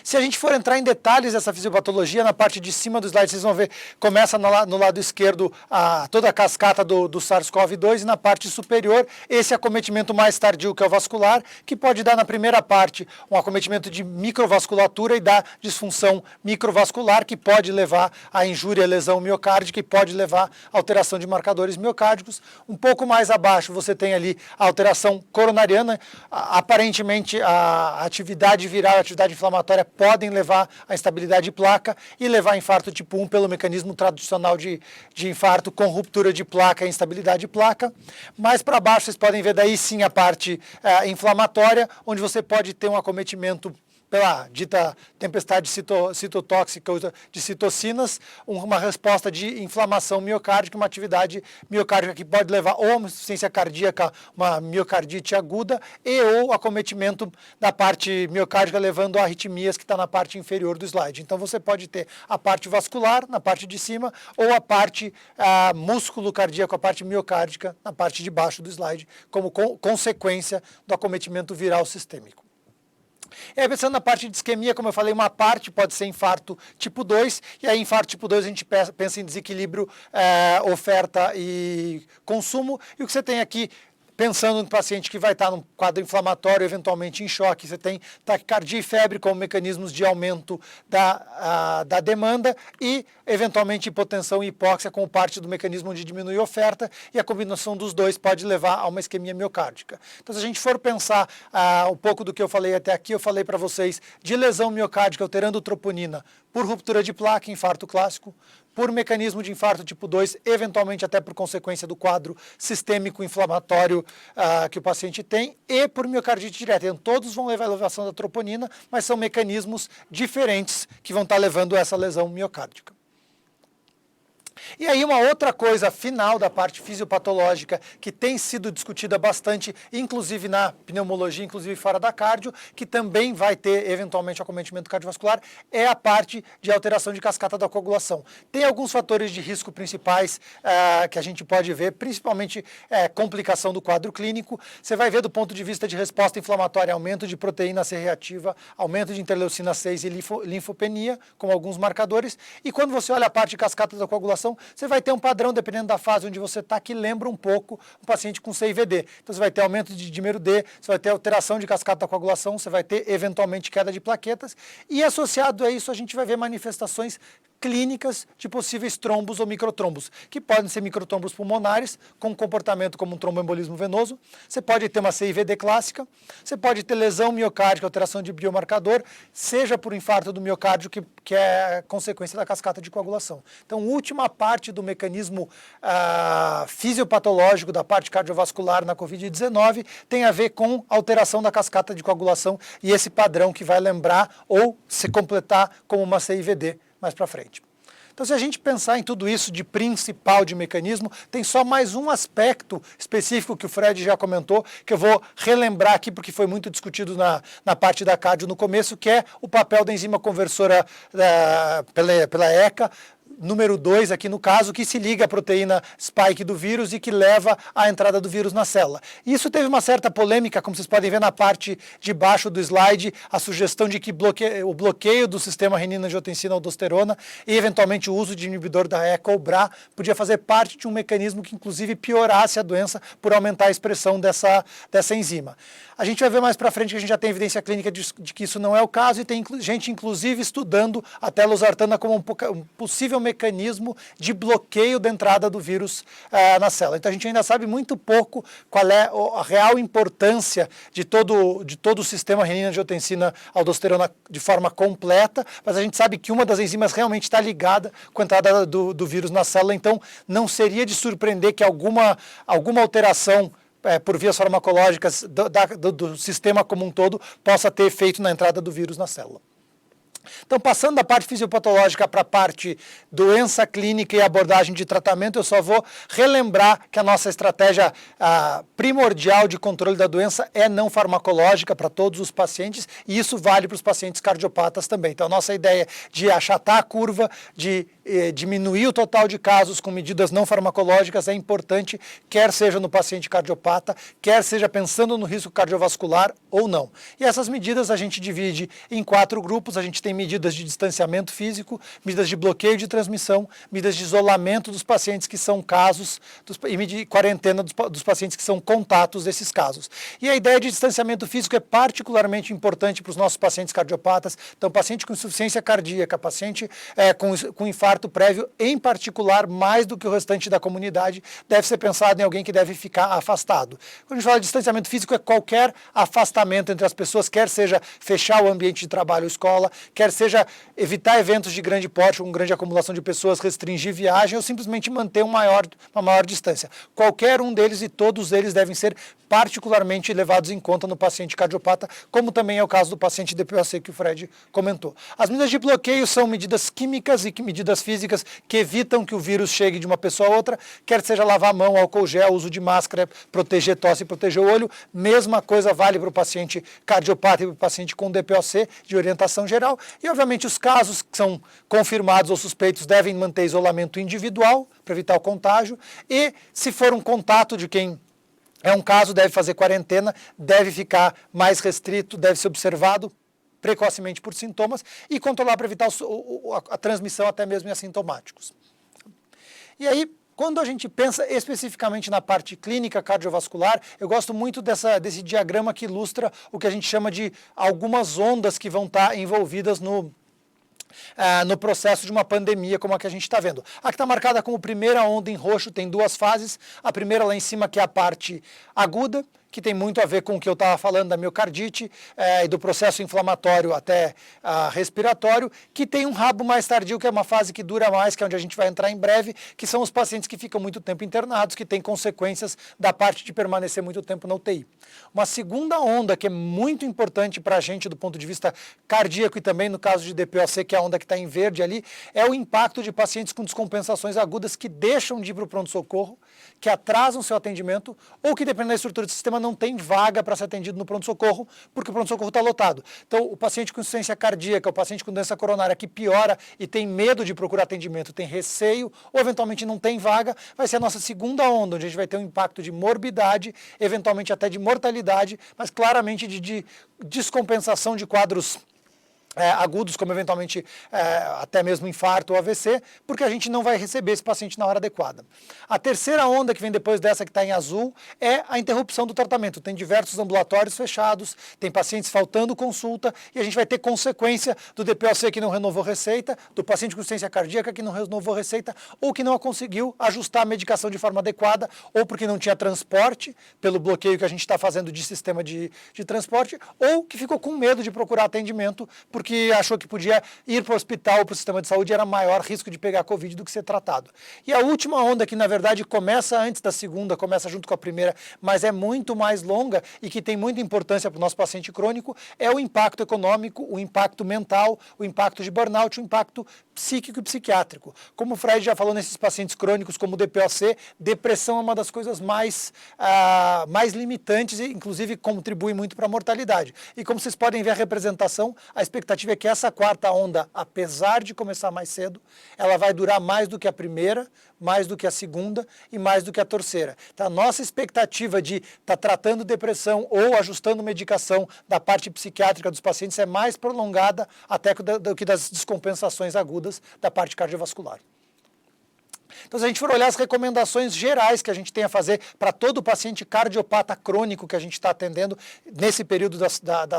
Se a gente for entrar em detalhes dessa fisiopatologia, na parte de cima do slide, vocês vão ver, começa no lado esquerdo toda a cascata do SARS-CoV-2 e na parte superior, esse acometimento mais tardio, que é o vascular, que pode dar na primeira parte um acometimento de microvasculatura e dar disfunção microvascular, que pode levar a injúria e lesão miocárdica e pode levar a alteração de marcadores miocárdicos. Um pouco mais abaixo você tem ali a alteração coronariana, aparentemente a atividade viral, a atividade inflamatória podem levar à instabilidade de placa e levar a infarto tipo 1 pelo mecanismo tradicional de infarto com ruptura de placa e instabilidade de placa. Mais para baixo vocês podem ver daí sim a parte inflamatória, onde você pode ter um acometimento pela dita tempestade citotóxica de citocinas, uma resposta de inflamação miocárdica, uma atividade miocárdica que pode levar ou a uma insuficiência cardíaca, uma miocardite aguda, e ou acometimento da parte miocárdica levando a arritmias, que está na parte inferior do slide. Então você pode ter a parte vascular na parte de cima ou a parte músculo cardíaco, a parte miocárdica na parte de baixo do slide, como consequência do acometimento viral sistêmico. E aí, pensando na parte de isquemia, como eu falei, uma parte pode ser infarto tipo 2, e aí infarto tipo 2 a gente pensa em desequilíbrio oferta e consumo, e o que você tem aqui pensando no paciente que vai estar num quadro inflamatório, eventualmente em choque, você tem taquicardia e febre como mecanismos de aumento da demanda e, eventualmente, hipotensão e hipóxia como parte do mecanismo de diminuir a oferta, e a combinação dos dois pode levar a uma isquemia miocárdica. Então, se a gente for pensar um pouco do que eu falei até aqui, eu falei para vocês de lesão miocárdica alterando troponina por ruptura de placa, infarto clássico, por mecanismo de infarto tipo 2, eventualmente até por consequência do quadro sistêmico inflamatório que o paciente tem, e por miocardite direta. Então, todos vão levar a elevação da troponina, mas são mecanismos diferentes que vão estar levando a essa lesão miocárdica. E aí uma outra coisa final da parte fisiopatológica que tem sido discutida bastante, inclusive na pneumologia, inclusive fora da cardio, que também vai ter eventualmente acometimento cardiovascular, é a parte de alteração de cascata da coagulação. Tem alguns fatores de risco principais que a gente pode ver, principalmente complicação do quadro clínico. Você vai ver do ponto de vista de resposta inflamatória, aumento de proteína C reativa, aumento de interleucina 6 e linfopenia, como alguns marcadores. E quando você olha a parte de cascata da coagulação, você vai ter um padrão, dependendo da fase onde você está, que lembra um pouco um paciente com CIVD. Então, você vai ter aumento de dímero D, você vai ter alteração de cascata da coagulação, você vai ter, eventualmente, queda de plaquetas. E, associado a isso, a gente vai ver manifestações clínicas de possíveis trombos ou microtrombos, que podem ser microtrombos pulmonares, com comportamento como um tromboembolismo venoso. Você pode ter uma CIVD clássica, você pode ter lesão miocárdica, alteração de biomarcador, seja por infarto do miocárdio, que é consequência da cascata de coagulação. Então, última parte do mecanismo fisiopatológico da parte cardiovascular na COVID-19 tem a ver com alteração da cascata de coagulação e esse padrão que vai lembrar ou se completar como uma CIVD mais para frente. Então, se a gente pensar em tudo isso de principal de mecanismo, tem só mais um aspecto específico que o Fred já comentou, que eu vou relembrar aqui, porque foi muito discutido na parte da cardio no começo, que é o papel da enzima conversora pela ECA, número 2 aqui no caso, que se liga à proteína spike do vírus e que leva à entrada do vírus na célula. Isso teve uma certa polêmica, como vocês podem ver na parte de baixo do slide, a sugestão de que o bloqueio do sistema renina-angiotensina-aldosterona e eventualmente o uso de inibidor da ECA ou BRA podia fazer parte de um mecanismo que inclusive piorasse a doença por aumentar a expressão dessa enzima. A gente vai ver mais para frente que a gente já tem evidência clínica de que isso não é o caso e tem gente inclusive estudando a telosartana como um possível mecanismo de bloqueio da entrada do vírus na célula. Então a gente ainda sabe muito pouco qual é a real importância de todo o sistema renina-angiotensina-aldosterona de forma completa, mas a gente sabe que uma das enzimas realmente está ligada com a entrada do vírus na célula, então não seria de surpreender que alguma alteração por vias farmacológicas do sistema como um todo possa ter efeito na entrada do vírus na célula. Então, passando da parte fisiopatológica para a parte doença clínica e abordagem de tratamento, eu só vou relembrar que a nossa estratégia primordial de controle da doença é não farmacológica para todos os pacientes, e isso vale para os pacientes cardiopatas também. Então, a nossa ideia de achatar a curva, de diminuir o total de casos com medidas não farmacológicas é importante, quer seja no paciente cardiopata, quer seja pensando no risco cardiovascular ou não. E essas medidas a gente divide em 4 grupos. A gente tem medidas de distanciamento físico, medidas de bloqueio de transmissão, medidas de isolamento dos pacientes que são casos e de quarentena dos pacientes que são contatos desses casos. E a ideia de distanciamento físico é particularmente importante para os nossos pacientes cardiopatas. Então, paciente com insuficiência cardíaca, paciente com infarto prévio, em particular, mais do que o restante da comunidade, deve ser pensado em alguém que deve ficar afastado. Quando a gente fala de distanciamento físico, é qualquer afastamento entre as pessoas, quer seja fechar o ambiente de trabalho ou escola, quer seja evitar eventos de grande porte, com grande acumulação de pessoas, restringir viagem ou simplesmente manter uma maior distância. Qualquer um deles e todos eles devem ser particularmente levados em conta no paciente cardiopata, como também é o caso do paciente DPOC que o Fred comentou. As medidas de bloqueio são medidas químicas e medidas físicas que evitam que o vírus chegue de uma pessoa a outra, quer seja lavar a mão, álcool gel, uso de máscara, proteger tosse e proteger o olho. Mesma coisa vale para o paciente cardiopata e para o paciente com DPOC, de orientação geral. E, obviamente, os casos que são confirmados ou suspeitos devem manter isolamento individual para evitar o contágio. E, se for um contato de quem é um caso, deve fazer quarentena, deve ficar mais restrito, deve ser observado precocemente por sintomas e controlar para evitar a transmissão até mesmo em assintomáticos. E aí, Quando a gente pensa especificamente na parte clínica cardiovascular, eu gosto muito desse diagrama que ilustra o que a gente chama de algumas ondas que vão estar envolvidas no processo de uma pandemia como a que a gente está vendo. A que está marcada como primeira onda em roxo tem duas fases. A primeira lá em cima, que é a parte aguda, que tem muito a ver com o que eu estava falando da miocardite e do processo inflamatório até respiratório, que tem um rabo mais tardio, que é uma fase que dura mais, que é onde a gente vai entrar em breve, que são os pacientes que ficam muito tempo internados, que têm consequências da parte de permanecer muito tempo na UTI. Uma segunda onda que é muito importante para a gente do ponto de vista cardíaco e também no caso de DPOC, que é a onda que está em verde ali, é o impacto de pacientes com descompensações agudas que deixam de ir para o pronto-socorro, que atrasam seu atendimento ou que, dependendo da estrutura do sistema, não tem vaga para ser atendido no pronto-socorro, porque o pronto-socorro está lotado. Então, o paciente com insuficiência cardíaca, o paciente com doença coronária que piora e tem medo de procurar atendimento, tem receio ou eventualmente não tem vaga, vai ser a nossa segunda onda, onde a gente vai ter um impacto de morbidade, eventualmente até de mortalidade, mas claramente de descompensação de quadros agudos, como eventualmente até mesmo infarto ou AVC, porque a gente não vai receber esse paciente na hora adequada. A terceira onda que vem depois dessa que está em azul é a interrupção do tratamento. Tem diversos ambulatórios fechados, tem pacientes faltando consulta e a gente vai ter consequência do DPOC que não renovou receita, do paciente com insuficiência cardíaca que não renovou receita ou que não conseguiu ajustar a medicação de forma adequada ou porque não tinha transporte, pelo bloqueio que a gente está fazendo de sistema de transporte, ou que ficou com medo de procurar atendimento porque achou que podia ir para o hospital ou para o sistema de saúde, era maior risco de pegar Covid do que ser tratado. E a última onda, que na verdade começa antes da segunda, começa junto com a primeira, mas é muito mais longa e que tem muita importância para o nosso paciente crônico, é o impacto econômico, o impacto mental, o impacto de burnout, o impacto psíquico e psiquiátrico. Como o Fred já falou nesses pacientes crônicos como o DPOC, depressão é uma das coisas mais limitantes e inclusive contribui muito para a mortalidade. E como vocês podem ver a representação, a expectativa é que essa quarta onda, apesar de começar mais cedo, ela vai durar mais do que a primeira, mais do que a segunda e mais do que a terceira. Então, a nossa expectativa de estar tratando depressão ou ajustando medicação da parte psiquiátrica dos pacientes é mais prolongada até do que das descompensações agudas da parte cardiovascular. Então, se a gente for olhar as recomendações gerais que a gente tem a fazer para todo paciente cardiopata crônico que a gente está atendendo nesse período da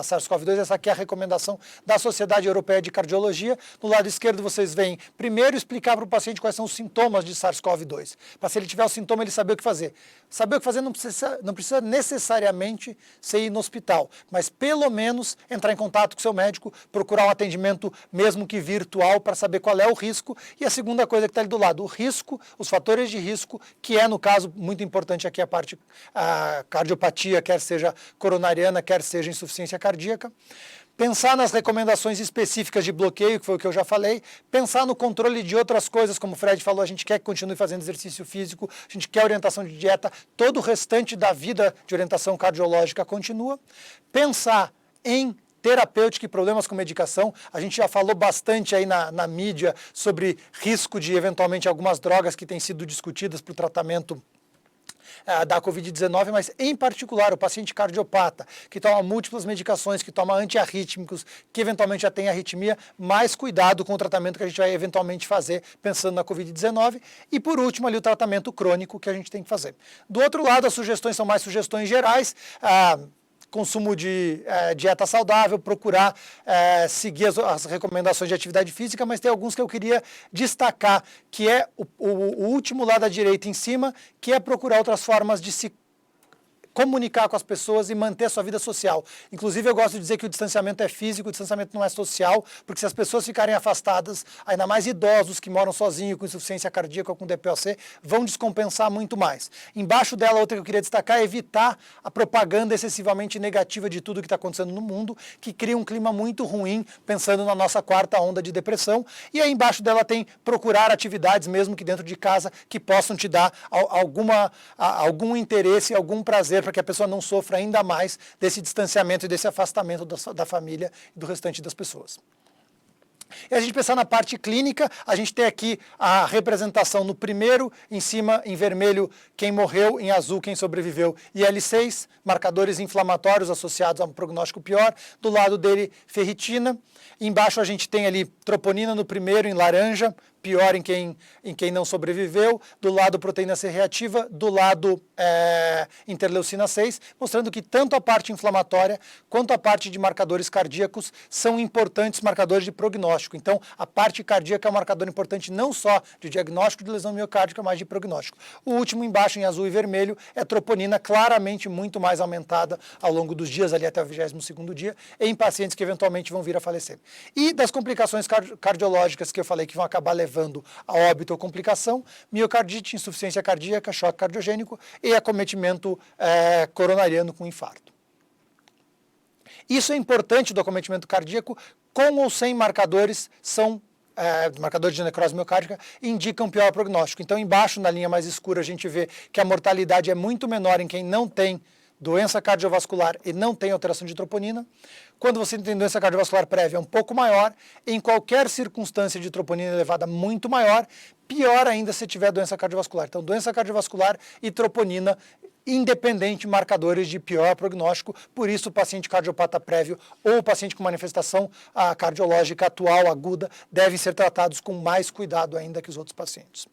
SARS-CoV-2, essa aqui é a recomendação da Sociedade Europeia de Cardiologia. No lado esquerdo vocês veem, primeiro, explicar para o paciente quais são os sintomas de SARS-CoV-2. Para se ele tiver o sintoma, ele saber o que fazer. Saber o que fazer não precisa necessariamente ser ir no hospital, mas pelo menos entrar em contato com o seu médico, procurar um atendimento mesmo que virtual para saber qual é o risco. E a segunda coisa que está ali do lado, o risco, os fatores de risco, que é, no caso, muito importante aqui a cardiopatia, quer seja coronariana, quer seja insuficiência cardíaca. Pensar nas recomendações específicas de bloqueio, que foi o que eu já falei. Pensar no controle de outras coisas, como o Fred falou, a gente quer que continue fazendo exercício físico, a gente quer orientação de dieta, todo o restante da vida de orientação cardiológica continua. Pensar em terapêutica e problemas com medicação. A gente já falou bastante aí na mídia sobre risco de, eventualmente, algumas drogas que têm sido discutidas para o tratamento da Covid-19, mas em particular o paciente cardiopata, que toma múltiplas medicações, que toma antiarrítmicos, que eventualmente já tem arritmia, mais cuidado com o tratamento que a gente vai eventualmente fazer pensando na Covid-19. E por último ali o tratamento crônico que a gente tem que fazer. Do outro lado, as sugestões são mais sugestões gerais, consumo de dieta saudável, procurar seguir as recomendações de atividade física, mas tem alguns que eu queria destacar, que é o último lado à direita em cima, que é procurar outras formas de se comunicar com as pessoas e manter a sua vida social. Inclusive, eu gosto de dizer que o distanciamento é físico, o distanciamento não é social, porque se as pessoas ficarem afastadas, ainda mais idosos que moram sozinhos, com insuficiência cardíaca ou com DPOC, vão descompensar muito mais. Embaixo dela, outra que eu queria destacar é evitar a propaganda excessivamente negativa de tudo que está acontecendo no mundo, que cria um clima muito ruim, pensando na nossa quarta onda de depressão. E aí embaixo dela tem procurar atividades, mesmo que dentro de casa, que possam te dar algum interesse, algum prazer, para que a pessoa não sofra ainda mais desse distanciamento e desse afastamento da família e do restante das pessoas. E a gente pensar na parte clínica, a gente tem aqui a representação no primeiro, em cima, em vermelho, quem morreu, em azul, quem sobreviveu, IL-6, marcadores inflamatórios associados a um prognóstico pior, do lado dele, ferritina, embaixo a gente tem ali troponina no primeiro, em laranja, pior em quem não sobreviveu, do lado proteína C reativa, do lado interleucina 6, mostrando que tanto a parte inflamatória quanto a parte de marcadores cardíacos são importantes marcadores de prognóstico. Então, a parte cardíaca é um marcador importante não só de diagnóstico de lesão miocárdica, mas de prognóstico. O último embaixo, em azul e vermelho, é troponina claramente muito mais aumentada ao longo dos dias, ali até o 22º dia, em pacientes que eventualmente vão vir a falecer. E das complicações cardiológicas que eu falei que vão acabar levando a óbito ou complicação, miocardite, insuficiência cardíaca, choque cardiogênico e acometimento coronariano com infarto. Isso é importante do acometimento cardíaco, com ou sem marcadores, marcadores de necrose miocárdica, indicam pior prognóstico. Então, embaixo, na linha mais escura, a gente vê que a mortalidade é muito menor em quem não tem doença cardiovascular e não tem alteração de troponina. Quando você tem doença cardiovascular prévia, é um pouco maior. Em qualquer circunstância de troponina elevada, muito maior. Pior ainda se tiver doença cardiovascular. Então, doença cardiovascular e troponina, independente, marcadores de pior prognóstico. Por isso, o paciente cardiopata prévio ou o paciente com manifestação cardiológica atual, aguda, devem ser tratados com mais cuidado ainda que os outros pacientes.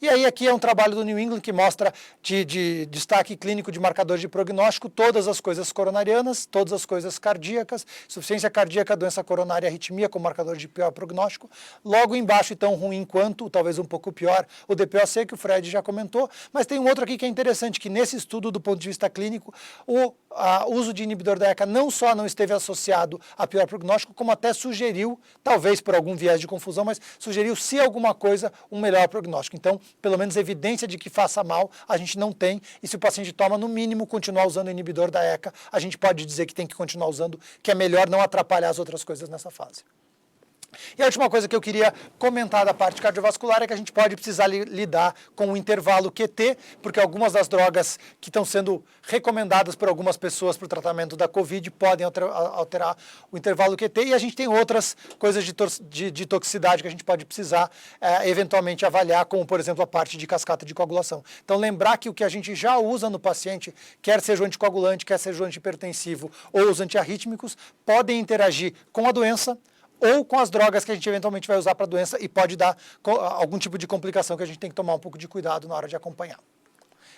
E aí aqui é um trabalho do New England que mostra de destaque clínico de marcadores de prognóstico todas as coisas coronarianas, todas as coisas cardíacas, insuficiência cardíaca, doença coronária, arritmia como marcador de pior prognóstico. Logo embaixo, tão ruim quanto, talvez um pouco pior, o DPOC, que o Fred já comentou, mas tem um outro aqui que é interessante, que nesse estudo do ponto de vista clínico, o uso de inibidor da ECA não só não esteve associado a pior prognóstico, como até sugeriu, talvez por algum viés de confusão, mas sugeriu, se alguma coisa, um melhor prognóstico. Então, pelo menos evidência de que faça mal, a gente não tem, e se o paciente toma, no mínimo, continuar usando o inibidor da ECA, a gente pode dizer que tem que continuar usando, que é melhor não atrapalhar as outras coisas nessa fase. E a última coisa que eu queria comentar da parte cardiovascular é que a gente pode precisar lidar com o intervalo QT, porque algumas das drogas que estão sendo recomendadas por algumas pessoas para o tratamento da Covid podem alterar o intervalo QT, e a gente tem outras coisas de toxicidade que a gente pode precisar eventualmente avaliar, como, por exemplo, a parte de cascata de coagulação. Então, lembrar que o que a gente já usa no paciente, quer seja o anticoagulante, quer seja o antihipertensivo ou os antiarrítmicos, podem interagir com a doença, ou com as drogas que a gente eventualmente vai usar para a doença e pode dar algum tipo de complicação que a gente tem que tomar um pouco de cuidado na hora de acompanhar.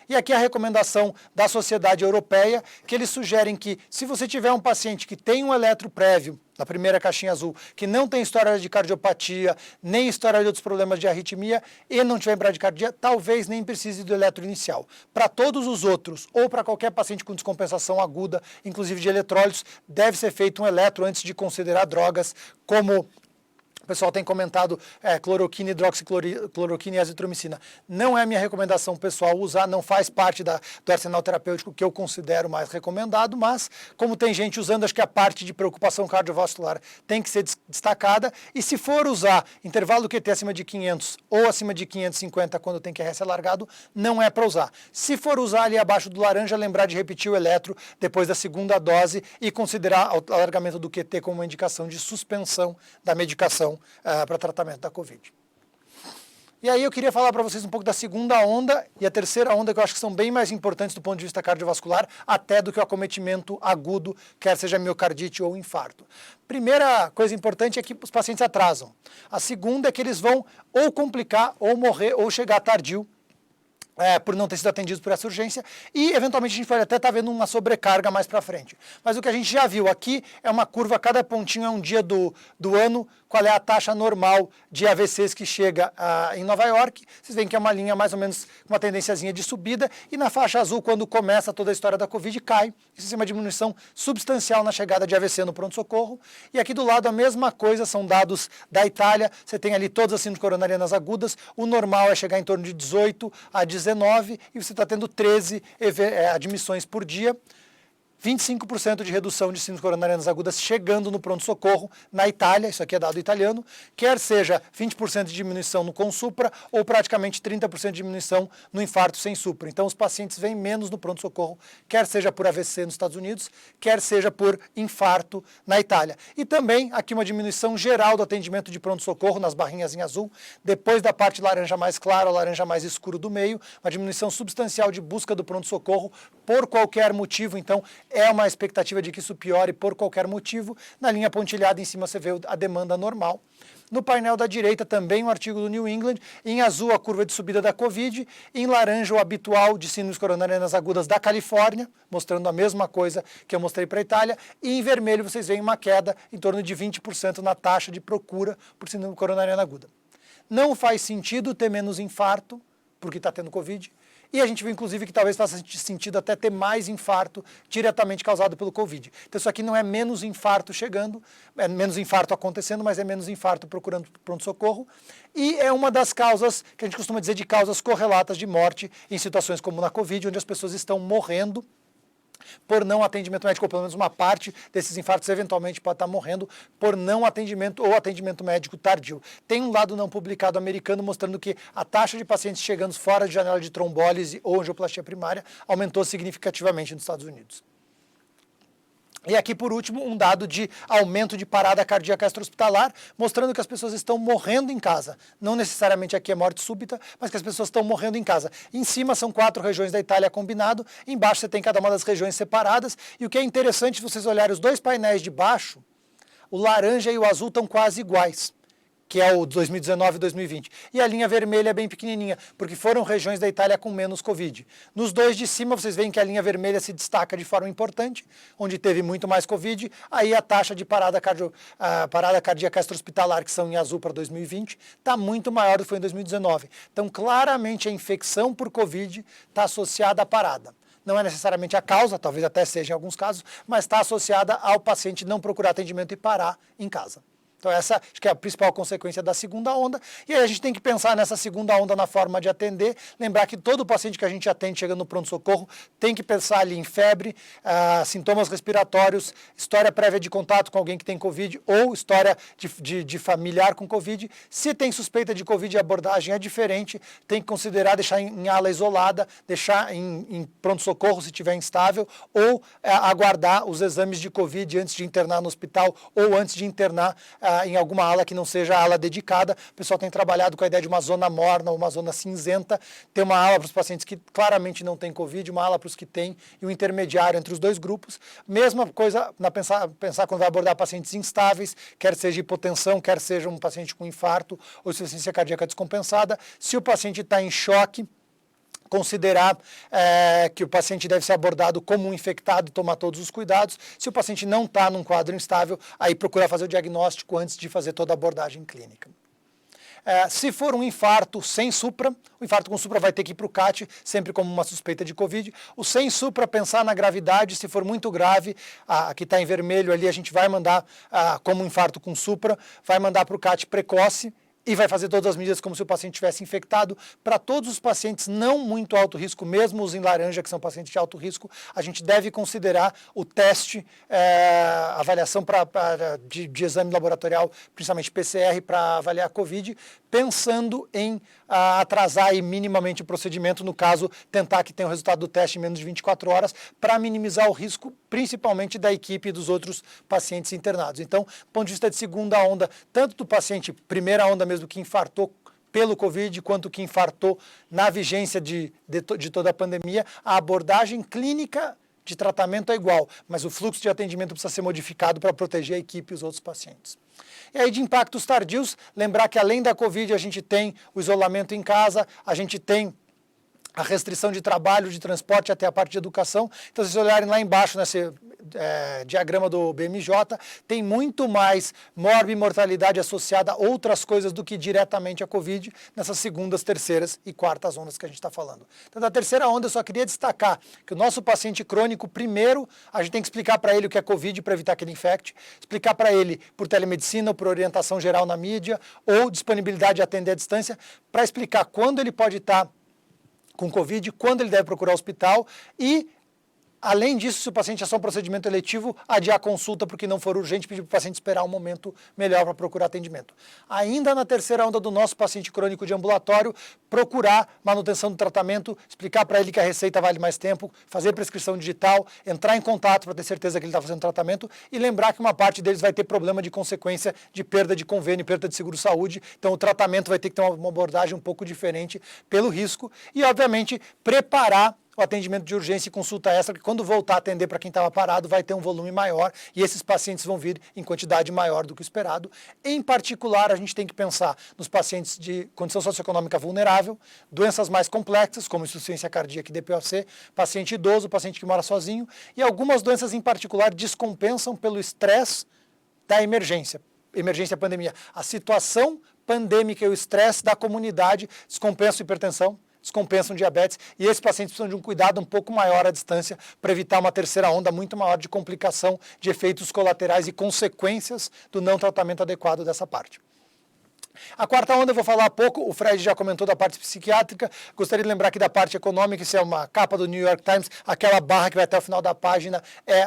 E aqui a recomendação da Sociedade Europeia, que eles sugerem que se você tiver um paciente que tem um eletro prévio, na primeira caixinha azul, que não tem história de cardiopatia, nem história de outros problemas de arritmia e não tiver bradicardia, talvez nem precise do eletro inicial. Para todos os outros, ou para qualquer paciente com descompensação aguda, inclusive de eletrólitos, deve ser feito um eletro antes de considerar drogas como... O pessoal tem comentado cloroquina, hidroxicloroquina e azitromicina. Não é minha recomendação pessoal usar, não faz parte do arsenal terapêutico que eu considero mais recomendado, mas como tem gente usando, acho que a parte de preocupação cardiovascular tem que ser destacada, e se for usar intervalo QT acima de 500 ou acima de 550 quando tem QRS alargado, não é para usar. Se for usar ali abaixo do laranja, lembrar de repetir o eletro depois da segunda dose e considerar o alargamento do QT como uma indicação de suspensão da medicação para tratamento da Covid. E aí eu queria falar para vocês um pouco da segunda onda e a terceira onda, que eu acho que são bem mais importantes do ponto de vista cardiovascular, até do que o acometimento agudo, quer seja miocardite ou infarto. Primeira coisa importante é que os pacientes atrasam. A segunda é que eles vão ou complicar, ou morrer, ou chegar tardio, por não ter sido atendidos por essa urgência, e eventualmente a gente pode até estar vendo uma sobrecarga mais para frente. Mas o que a gente já viu aqui é uma curva, cada pontinho é um dia do ano, qual é a taxa normal de AVCs que chega em Nova York. Vocês veem que é uma linha mais ou menos, uma tendênciazinha de subida, e na faixa azul, quando começa toda a história da Covid, cai. Isso é uma diminuição substancial na chegada de AVC no pronto-socorro. E aqui do lado a mesma coisa, são dados da Itália, você tem ali todas as síndromes coronarianas agudas, o normal é chegar em torno de 18 a 19, e você está tendo 13 admissões por dia. 25% de redução de síndromes coronarianas agudas chegando no pronto-socorro na Itália, isso aqui é dado italiano, quer seja 20% de diminuição no Consupra ou praticamente 30% de diminuição no infarto sem supra. Então os pacientes vêm menos no pronto-socorro, quer seja por AVC nos Estados Unidos, quer seja por infarto na Itália. E também aqui uma diminuição geral do atendimento de pronto-socorro nas barrinhas em azul, depois da parte laranja mais clara, laranja mais escuro do meio, uma diminuição substancial de busca do pronto-socorro por qualquer motivo. Então é uma expectativa de que isso piore por qualquer motivo. Na linha pontilhada em cima você vê a demanda normal. No painel da direita também um artigo do New England, em azul a curva de subida da Covid, em laranja o habitual de síndromes coronarianas agudas da Califórnia, mostrando a mesma coisa que eu mostrei para a Itália, e em vermelho vocês veem uma queda em torno de 20% na taxa de procura por síndrome coronariana aguda. Não faz sentido ter menos infarto, porque está tendo Covid, e a gente vê, inclusive, que talvez faça sentido até ter mais infarto diretamente causado pelo Covid. Então, isso aqui não é menos infarto chegando, é menos infarto acontecendo, mas é menos infarto procurando pronto-socorro. E é uma das causas, que a gente costuma dizer, de causas correlatas de morte em situações como na Covid, onde as pessoas estão morrendo por não atendimento médico, ou pelo menos uma parte desses infartos eventualmente pode estar morrendo por não atendimento ou atendimento médico tardio. Tem um lado não publicado americano mostrando que a taxa de pacientes chegando fora de janela de trombólise ou angioplastia primária aumentou significativamente nos Estados Unidos. E aqui, por último, um dado de aumento de parada cardíaca extra-hospitalar, mostrando que as pessoas estão morrendo em casa. Não necessariamente aqui é morte súbita, mas que as pessoas estão morrendo em casa. Em cima são 4 regiões da Itália combinado, embaixo você tem cada uma das regiões separadas. E o que é interessante, se vocês olharem os dois painéis de baixo, o laranja e o azul estão quase iguais, que é o 2019 e 2020. E a linha vermelha é bem pequenininha, porque foram regiões da Itália com menos Covid. Nos dois de cima, vocês veem que a linha vermelha se destaca de forma importante, onde teve muito mais Covid. Aí a taxa de parada cardíaca extra-hospitalar, que são em azul para 2020, está muito maior do que foi em 2019. Então, claramente, a infecção por Covid está associada à parada. Não é necessariamente a causa, talvez até seja em alguns casos, mas está associada ao paciente não procurar atendimento e parar em casa. Então essa acho que é a principal consequência da segunda onda. E aí a gente tem que pensar nessa segunda onda na forma de atender. Lembrar que todo paciente que a gente atende chegando no pronto-socorro tem que pensar ali em febre, sintomas respiratórios, história prévia de contato com alguém que tem Covid ou história de familiar com Covid. Se tem suspeita de Covid, a abordagem é diferente. Tem que considerar deixar em ala isolada, deixar em pronto-socorro se estiver instável ou aguardar os exames de Covid antes de internar no hospital ou antes de internar em alguma ala que não seja a ala dedicada. O pessoal tem trabalhado com a ideia de uma zona morna, uma zona cinzenta, ter uma ala para os pacientes que claramente não têm Covid, uma ala para os que têm e um intermediário entre os dois grupos. Mesma coisa na pensar quando vai abordar pacientes instáveis, quer seja hipotensão, quer seja um paciente com infarto ou insuficiência cardíaca descompensada. Se o paciente está em choque, considerar que o paciente deve ser abordado como um infectado e tomar todos os cuidados. Se o paciente não está num quadro instável, aí procurar fazer o diagnóstico antes de fazer toda a abordagem clínica. Se for um infarto sem supra, o infarto com supra vai ter que ir para o CAT, sempre como uma suspeita de Covid. O sem supra, pensar na gravidade, se for muito grave, aqui está em vermelho ali, a gente vai mandar, como um infarto com supra, vai mandar para o CAT precoce, e vai fazer todas as medidas como se o paciente tivesse infectado. Para todos os pacientes não muito alto risco, mesmo os em laranja, que são pacientes de alto risco, a gente deve considerar o teste, avaliação de exame laboratorial, principalmente PCR, para avaliar a Covid, pensando em atrasar aí minimamente o procedimento, no caso, tentar que tenha o resultado do teste em menos de 24 horas, para minimizar o risco, principalmente da equipe e dos outros pacientes internados. Então, do ponto de vista de segunda onda, tanto do paciente primeira onda mesmo que infartou pelo Covid, quanto que infartou na vigência de toda a pandemia, a abordagem clínica de tratamento é igual, mas o fluxo de atendimento precisa ser modificado para proteger a equipe e os outros pacientes. E aí de impactos tardios, lembrar que além da Covid a gente tem o isolamento em casa, a gente tem a restrição de trabalho, de transporte até a parte de educação. Então, se vocês olharem lá embaixo nesse diagrama do BMJ, tem muito mais morbimortalidade associada a outras coisas do que diretamente a Covid nessas segundas, terceiras e quartas ondas que a gente está falando. Então, da terceira onda, eu só queria destacar que o nosso paciente crônico, primeiro, a gente tem que explicar para ele o que é Covid para evitar que ele infecte, explicar para ele por telemedicina ou por orientação geral na mídia ou disponibilidade de atender à distância, para explicar quando ele pode estar com Covid, quando ele deve procurar o hospital e Além disso, se o paciente é só um procedimento eletivo, adiar a consulta porque não for urgente, pedir para o paciente esperar um momento melhor para procurar atendimento. Ainda na terceira onda do nosso paciente crônico de ambulatório, procurar manutenção do tratamento, explicar para ele que a receita vale mais tempo, fazer prescrição digital, entrar em contato para ter certeza que ele está fazendo tratamento e lembrar que uma parte deles vai ter problema de consequência de perda de convênio, perda de seguro-saúde, então o tratamento vai ter que ter uma abordagem um pouco diferente pelo risco e, obviamente, preparar o atendimento de urgência e consulta extra, que quando voltar a atender para quem estava parado vai ter um volume maior e esses pacientes vão vir em quantidade maior do que o esperado. Em particular, a gente tem que pensar nos pacientes de condição socioeconômica vulnerável, doenças mais complexas, como insuficiência cardíaca e DPOC, paciente idoso, paciente que mora sozinho, e algumas doenças em particular descompensam pelo estresse da emergência pandemia. A situação pandêmica e o estresse da comunidade descompensam hipertensão, descompensam diabetes, e esses pacientes precisam de um cuidado um pouco maior à distância para evitar uma terceira onda muito maior de complicação, de efeitos colaterais e consequências do não tratamento adequado dessa parte. A quarta onda eu vou falar há pouco, o Fred já comentou da parte psiquiátrica, gostaria de lembrar que da parte econômica, isso é uma capa do New York Times, aquela barra que vai até o final da página é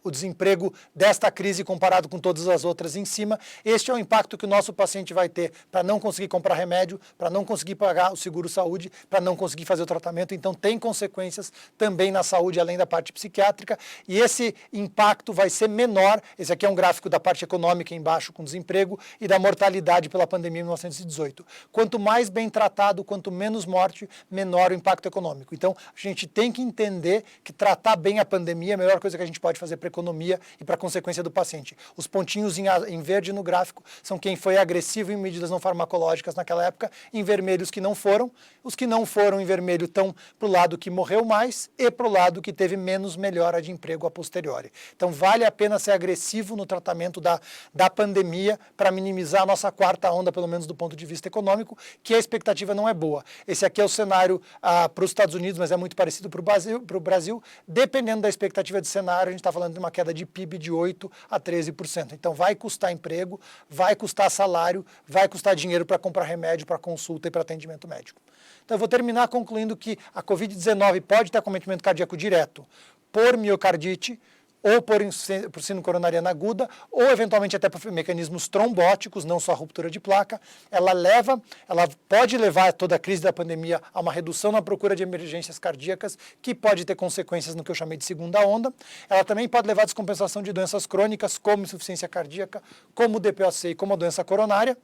o desemprego desta crise comparado com todas as outras em cima. Este é o impacto que o nosso paciente vai ter para não conseguir comprar remédio, para não conseguir pagar o seguro-saúde, para não conseguir fazer o tratamento, então tem consequências também na saúde, além da parte psiquiátrica, e esse impacto vai ser menor, esse aqui é um gráfico da parte econômica embaixo com desemprego e da mortalidade pela pandemia em 1918. Quanto mais bem tratado, quanto menos morte, menor o impacto econômico. Então, a gente tem que entender que tratar bem a pandemia é a melhor coisa que a gente pode fazer para a economia e para a consequência do paciente. Os pontinhos em verde no gráfico são quem foi agressivo em medidas não farmacológicas naquela época, em vermelho os que não foram. Os que não foram em vermelho estão para o lado que morreu mais e para o lado que teve menos melhora de emprego a posteriori. Então, vale a pena ser agressivo no tratamento da pandemia para minimizar a nossa quarta onda, pelo menos do ponto de vista econômico, que a expectativa não é boa. Esse aqui é o cenário para os Estados Unidos, mas é muito parecido para o Brasil. Dependendo da expectativa de cenário, a gente está falando de uma queda de PIB de 8% a 13%. Então vai custar emprego, vai custar salário, vai custar dinheiro para comprar remédio, para consulta e para atendimento médico. Então eu vou terminar concluindo que a Covid-19 pode ter acometimento cardíaco direto por miocardite, ou por síndrome coronariana aguda, ou eventualmente até por mecanismos trombóticos, não só ruptura de placa. Ela pode levar toda a crise da pandemia a uma redução na procura de emergências cardíacas, que pode ter consequências no que eu chamei de segunda onda. Ela também pode levar a descompensação de doenças crônicas, como insuficiência cardíaca, como o DPOC e como a doença coronária.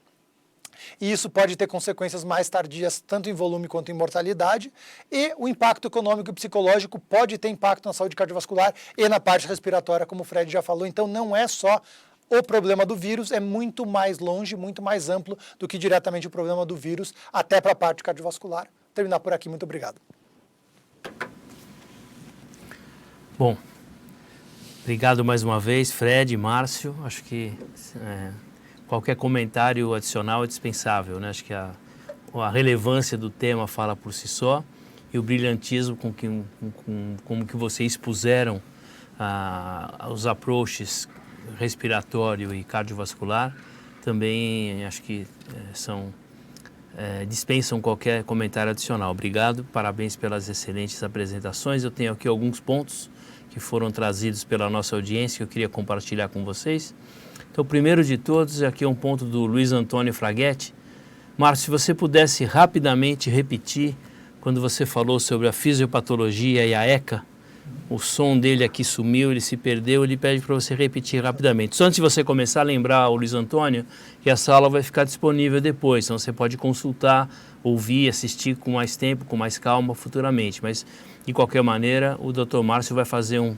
E isso pode ter consequências mais tardias, tanto em volume quanto em mortalidade. E o impacto econômico e psicológico pode ter impacto na saúde cardiovascular e na parte respiratória, como o Fred já falou. Então, não é só o problema do vírus, é muito mais longe, muito mais amplo do que diretamente o problema do vírus, até para a parte cardiovascular. Vou terminar por aqui. Muito obrigado. Bom, obrigado mais uma vez, Fred e Márcio. Acho que qualquer comentário adicional é dispensável, né? Acho que a relevância do tema fala por si só e o brilhantismo com que vocês expuseram os approaches respiratório e cardiovascular também acho que dispensam qualquer comentário adicional. Obrigado, parabéns pelas excelentes apresentações. Eu tenho aqui alguns pontos que foram trazidos pela nossa audiência que eu queria compartilhar com vocês. Então, o primeiro de todos, aqui é um ponto do Luiz Antônio Fraghetti. Márcio, se você pudesse rapidamente repetir, quando você falou sobre a fisiopatologia e a ECA, o som dele aqui sumiu, ele se perdeu, ele pede para você repetir rapidamente. Só antes de você começar a lembrar, o Luiz Antônio, que essa aula vai ficar disponível depois, então você pode consultar, ouvir, assistir com mais tempo, com mais calma futuramente. Mas, de qualquer maneira, o Dr. Márcio vai fazer um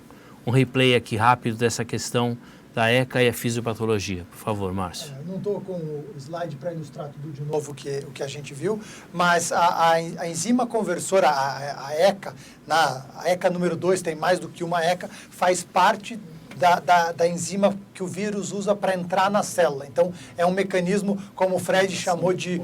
replay aqui rápido dessa questão da ECA e a fisiopatologia. Por favor, Márcio. Eu não estou com o slide para ilustrar tudo de novo o que a gente viu, mas a enzima conversora, a ECA, a ECA número 2 tem mais do que uma ECA, faz parte da enzima que o vírus usa para entrar na célula. Então, é um mecanismo, como o Fred chamou de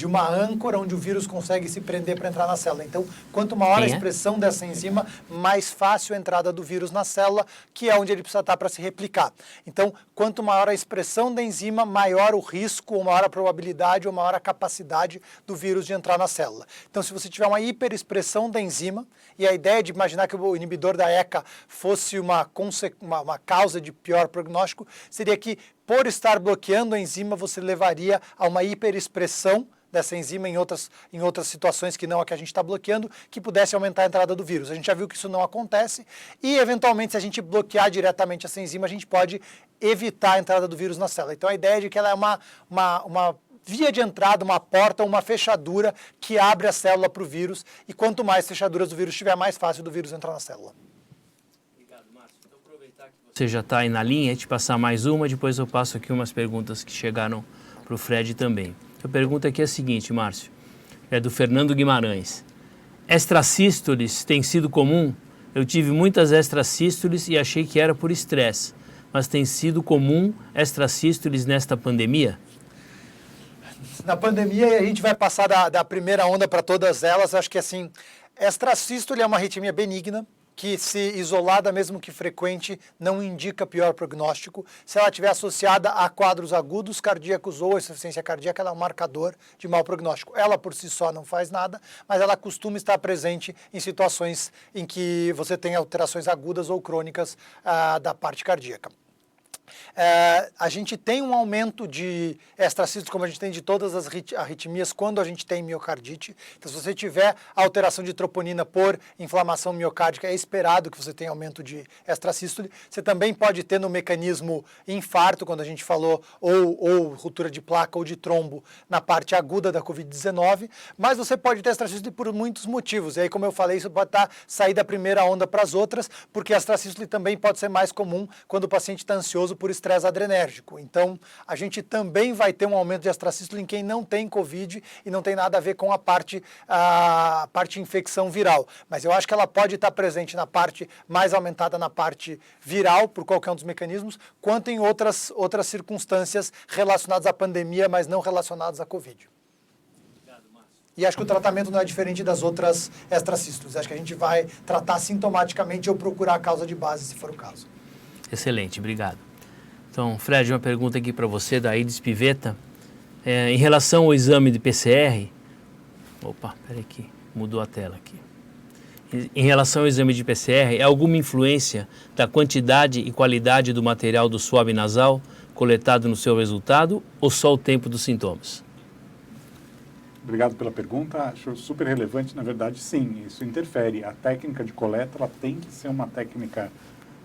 uma âncora, onde o vírus consegue se prender para entrar na célula. Então, quanto maior a expressão dessa enzima, mais fácil a entrada do vírus na célula, que é onde ele precisa estar para se replicar. Então, quanto maior a expressão da enzima, maior o risco, ou maior a probabilidade, ou maior a capacidade do vírus de entrar na célula. Então, se você tiver uma hiperexpressão da enzima, e a ideia de imaginar que o inibidor da ECA fosse uma causa de pior prognóstico, seria que, por estar bloqueando a enzima, você levaria a uma hiperexpressão dessa enzima em outras situações que não a que a gente está bloqueando, que pudesse aumentar a entrada do vírus. A gente já viu que isso não acontece e, eventualmente, se a gente bloquear diretamente essa enzima, a gente pode evitar a entrada do vírus na célula. Então, a ideia é de que ela é uma via de entrada, uma porta, uma fechadura que abre a célula para o vírus, e quanto mais fechaduras do vírus tiver, mais fácil do vírus entrar na célula. Obrigado, Márcio. Então, aproveitar que você já está aí na linha, te passar mais uma, depois eu passo aqui umas perguntas que chegaram para o Fred também. A pergunta aqui é a seguinte, Márcio, é do Fernando Guimarães. Extrasístoles tem sido comum? Eu tive muitas extrasístoles e achei que era por estresse, mas tem sido comum extrasístoles nesta pandemia? Na pandemia, a gente vai passar da primeira onda para todas elas. Acho que assim, extrasístole é uma arritmia benigna, que, se isolada, mesmo que frequente, não indica pior prognóstico. Se ela estiver associada a quadros agudos cardíacos ou insuficiência cardíaca, ela é um marcador de mau prognóstico. Ela por si só não faz nada, mas ela costuma estar presente em situações em que você tem alterações agudas ou crônicas da parte cardíaca. A gente tem um aumento de extrasístoles, como a gente tem de todas as arritmias, quando a gente tem miocardite. Então, se você tiver alteração de troponina por inflamação miocárdica, é esperado que você tenha aumento de extrasístole. Você também pode ter no mecanismo infarto, quando a gente falou, ou ruptura de placa ou de trombo na parte aguda da Covid-19, mas você pode ter extrasístole por muitos motivos. E aí, como eu falei, isso pode sair da primeira onda para as outras, porque a extrasístole também pode ser mais comum quando o paciente está ansioso por estresse adrenérgico. Então, a gente também vai ter um aumento de extrasístole em quem não tem Covid e não tem nada a ver com a parte infecção viral. Mas eu acho que ela pode estar presente na parte mais aumentada na parte viral, por qualquer um dos mecanismos, quanto em outras circunstâncias relacionadas à pandemia, mas não relacionadas à Covid. E acho que o tratamento não é diferente das outras extrasístoles. Acho que a gente vai tratar sintomaticamente ou procurar a causa de base, se for o caso. Excelente, obrigado. Então, Fred, uma pergunta aqui para você, da Ides Piveta. Em relação ao exame de PCR... Opa, peraí que mudou a tela aqui. Em relação ao exame de PCR, é alguma influência da quantidade e qualidade do material do swab nasal coletado no seu resultado ou só o tempo dos sintomas? Obrigado pela pergunta. Acho super relevante. Na verdade, sim, isso interfere. A técnica de coleta ela tem que ser uma técnica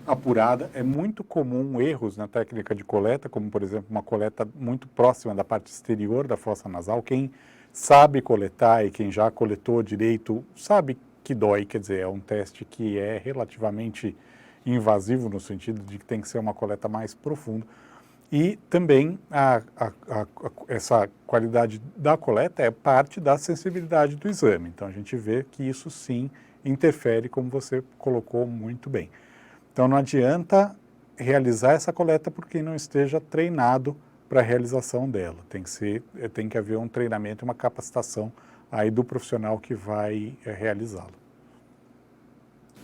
apurada. É muito comum erros na técnica de coleta, como, por exemplo, uma coleta muito próxima da parte exterior da fossa nasal. Quem sabe coletar e quem já coletou direito sabe que dói, quer dizer, é um teste que é relativamente invasivo no sentido de que tem que ser uma coleta mais profunda. E também essa qualidade da coleta é parte da sensibilidade do exame. Então, a gente vê que isso sim interfere, como você colocou muito bem. Então, não adianta realizar essa coleta por quem não esteja treinado para a realização dela. Tem que haver um treinamento, uma capacitação aí do profissional que vai realizá-lo.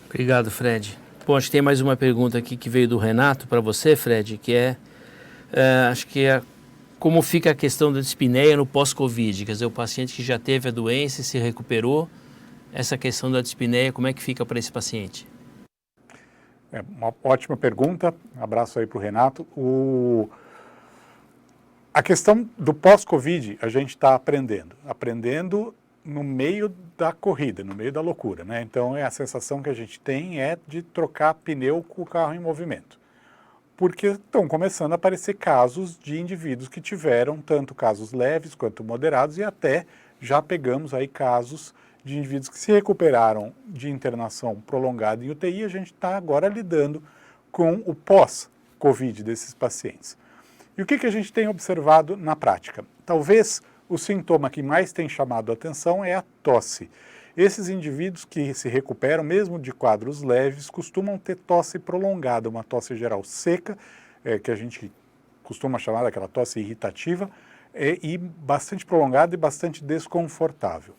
Obrigado, Fred. Bom, acho que tem mais uma pergunta aqui que veio do Renato para você, Fred, que acho que é como fica a questão da dispneia no pós-Covid, quer dizer, o paciente que já teve a doença e se recuperou, essa questão da dispneia, como é que fica para esse paciente? É uma ótima pergunta, abraço aí para o Renato. A questão do pós-Covid, a gente está aprendendo no meio da corrida, no meio da loucura, né? Então, a sensação que a gente tem é de trocar pneu com o carro em movimento. Porque estão começando a aparecer casos de indivíduos que tiveram tanto casos leves quanto moderados e até já pegamos aí casos de indivíduos que se recuperaram de internação prolongada em UTI. A gente está agora lidando com o pós-Covid desses pacientes. E o que a gente tem observado na prática? Talvez o sintoma que mais tem chamado a atenção é a tosse. esses indivíduos que se recuperam, mesmo de quadros leves, costumam ter tosse prolongada, uma tosse geral seca, que a gente costuma chamar daquela tosse irritativa, e bastante prolongada e bastante desconfortável.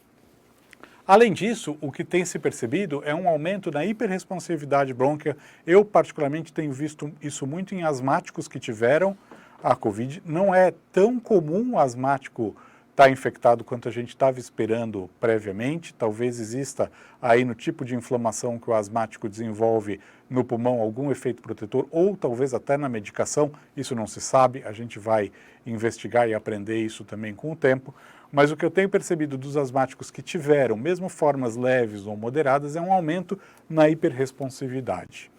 Além disso, o que tem se percebido é um aumento na hiperresponsividade brônquia. Eu, particularmente, tenho visto isso muito em asmáticos que tiveram a Covid. Não é tão comum o asmático estar infectado quanto a gente estava esperando previamente. Talvez exista aí no tipo de inflamação que o asmático desenvolve no pulmão algum efeito protetor, ou talvez até na medicação. Isso não se sabe, a gente vai investigar e aprender isso também com o tempo. Mas o que eu tenho percebido dos asmáticos que tiveram, mesmo formas leves ou moderadas, é um aumento na hiperresponsividade.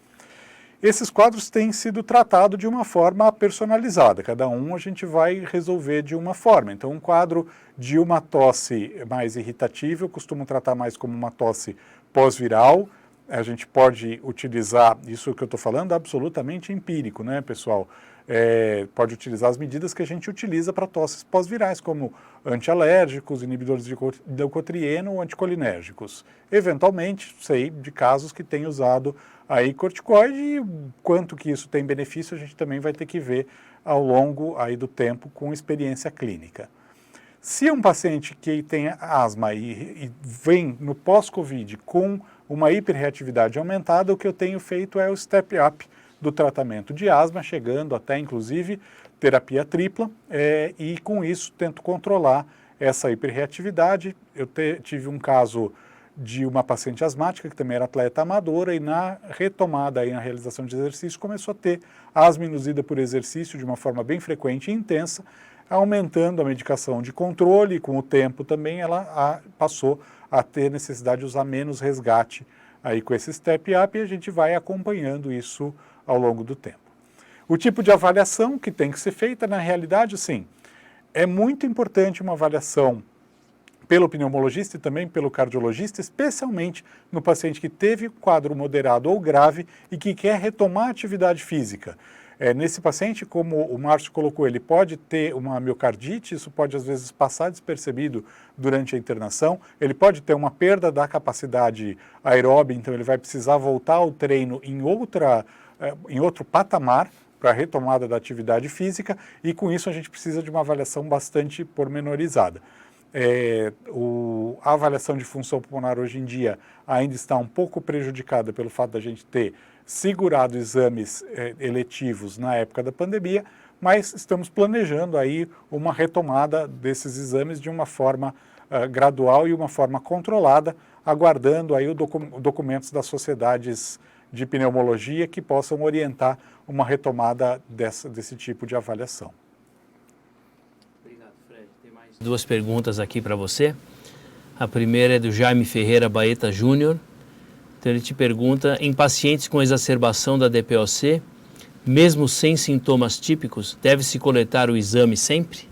Esses quadros têm sido tratados de uma forma personalizada, cada um a gente vai resolver de uma forma. Então, um quadro de uma tosse mais irritativa, eu costumo tratar mais como uma tosse pós-viral. A gente pode utilizar, isso que eu estou falando, absolutamente empírico, né, pessoal? Pode utilizar as medidas que a gente utiliza para tosses pós-virais, como antialérgicos, inibidores de leucotrieno ou anticolinérgicos. Eventualmente, sei de casos que têm usado aí corticoide, e quanto que isso tem benefício a gente também vai ter que ver ao longo aí do tempo com experiência clínica. Se um paciente que tem asma e vem no pós-Covid com uma hiperreatividade aumentada, o que eu tenho feito é o step-up do tratamento de asma, chegando até, inclusive, terapia tripla, e com isso tento controlar essa hiperreatividade. Eu tive um caso de uma paciente asmática, que também era atleta amadora, e na retomada, aí, na realização de exercício, começou a ter asma induzida por exercício de uma forma bem frequente e intensa, aumentando a medicação de controle, e com o tempo também ela passou a ter necessidade de usar menos resgate aí com esse step-up, e a gente vai acompanhando isso ao longo do tempo. O tipo de avaliação que tem que ser feita, na realidade, sim, é muito importante uma avaliação pelo pneumologista e também pelo cardiologista, especialmente no paciente que teve quadro moderado ou grave e que quer retomar a atividade física. Nesse paciente, como o Márcio colocou, ele pode ter uma miocardite, isso pode às vezes passar despercebido durante a internação, ele pode ter uma perda da capacidade aeróbica, então ele vai precisar voltar ao treino em outro patamar para a retomada da atividade física, e com isso a gente precisa de uma avaliação bastante pormenorizada. A avaliação de função pulmonar hoje em dia ainda está um pouco prejudicada pelo fato da gente ter segurado exames eletivos na época da pandemia, mas estamos planejando aí uma retomada desses exames de uma forma gradual e uma forma controlada, aguardando aí documentos das sociedades de pneumologia que possam orientar uma retomada desse tipo de avaliação. Obrigado, Fred. Tem mais duas perguntas aqui para você. A primeira é do Jaime Ferreira Baeta Júnior. Então ele te pergunta, em pacientes com exacerbação da DPOC, mesmo sem sintomas típicos, deve-se coletar o exame sempre?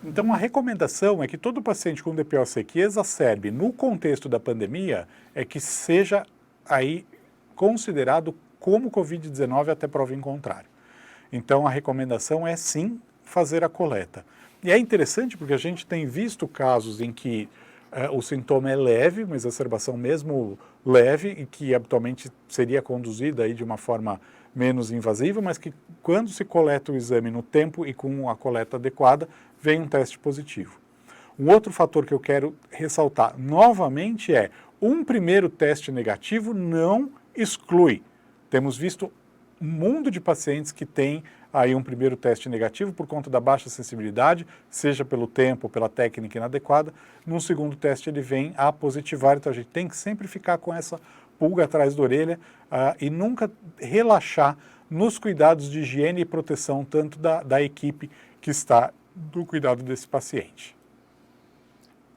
Então a recomendação é que todo paciente com DPOC que exacerbe no contexto da pandemia é que seja aí considerado como Covid-19 até prova em contrário. Então a recomendação é sim fazer a coleta. E é interessante porque a gente tem visto casos em que o sintoma é leve, uma exacerbação mesmo leve, e que habitualmente seria conduzida aí de uma forma menos invasiva, mas que quando se coleta o exame no tempo e com a coleta adequada, vem um teste positivo. Um outro fator que eu quero ressaltar novamente é, um primeiro teste negativo não exclui. Temos visto um mundo de pacientes que têm aí um primeiro teste negativo por conta da baixa sensibilidade, seja pelo tempo ou pela técnica inadequada. Num segundo teste ele vem a positivar, então a gente tem que sempre ficar com essa pulga atrás da orelha e nunca relaxar nos cuidados de higiene e proteção tanto da equipe que está do cuidado desse paciente.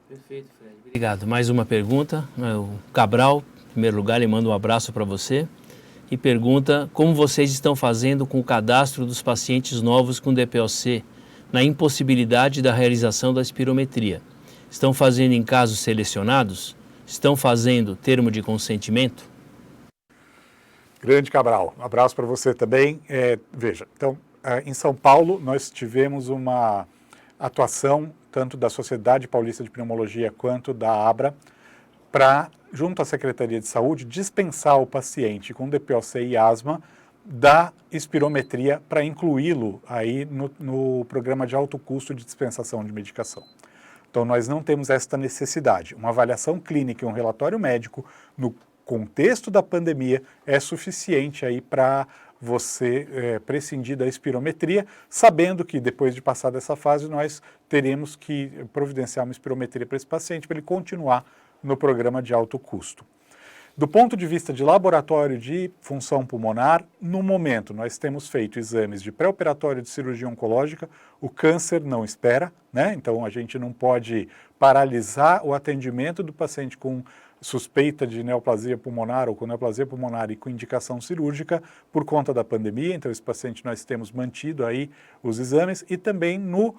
Perfeito, Fred. Obrigado. Mais uma pergunta. O Cabral, em primeiro lugar, ele manda um abraço para você e pergunta como vocês estão fazendo com o cadastro dos pacientes novos com DPOC na impossibilidade da realização da espirometria. Estão fazendo em casos selecionados? Estão fazendo termo de consentimento? Grande Cabral, um abraço para você também. Veja, então, em São Paulo nós tivemos uma atuação tanto da Sociedade Paulista de Pneumologia quanto da ABRA, para, junto à Secretaria de Saúde, dispensar o paciente com DPOC e asma da espirometria para incluí-lo aí no programa de alto custo de dispensação de medicação. Então, nós não temos esta necessidade. Uma avaliação clínica e um relatório médico no contexto da pandemia é suficiente aí para você prescindir da espirometria, sabendo que depois de passar dessa fase nós teremos que providenciar uma espirometria para esse paciente para ele continuar no programa de alto custo. Do ponto de vista de laboratório de função pulmonar, no momento nós temos feito exames de pré-operatório de cirurgia oncológica, o câncer não espera, né? Então a gente não pode paralisar o atendimento do paciente com suspeita de neoplasia pulmonar ou com neoplasia pulmonar e com indicação cirúrgica por conta da pandemia. Então esse paciente nós temos mantido aí os exames e também no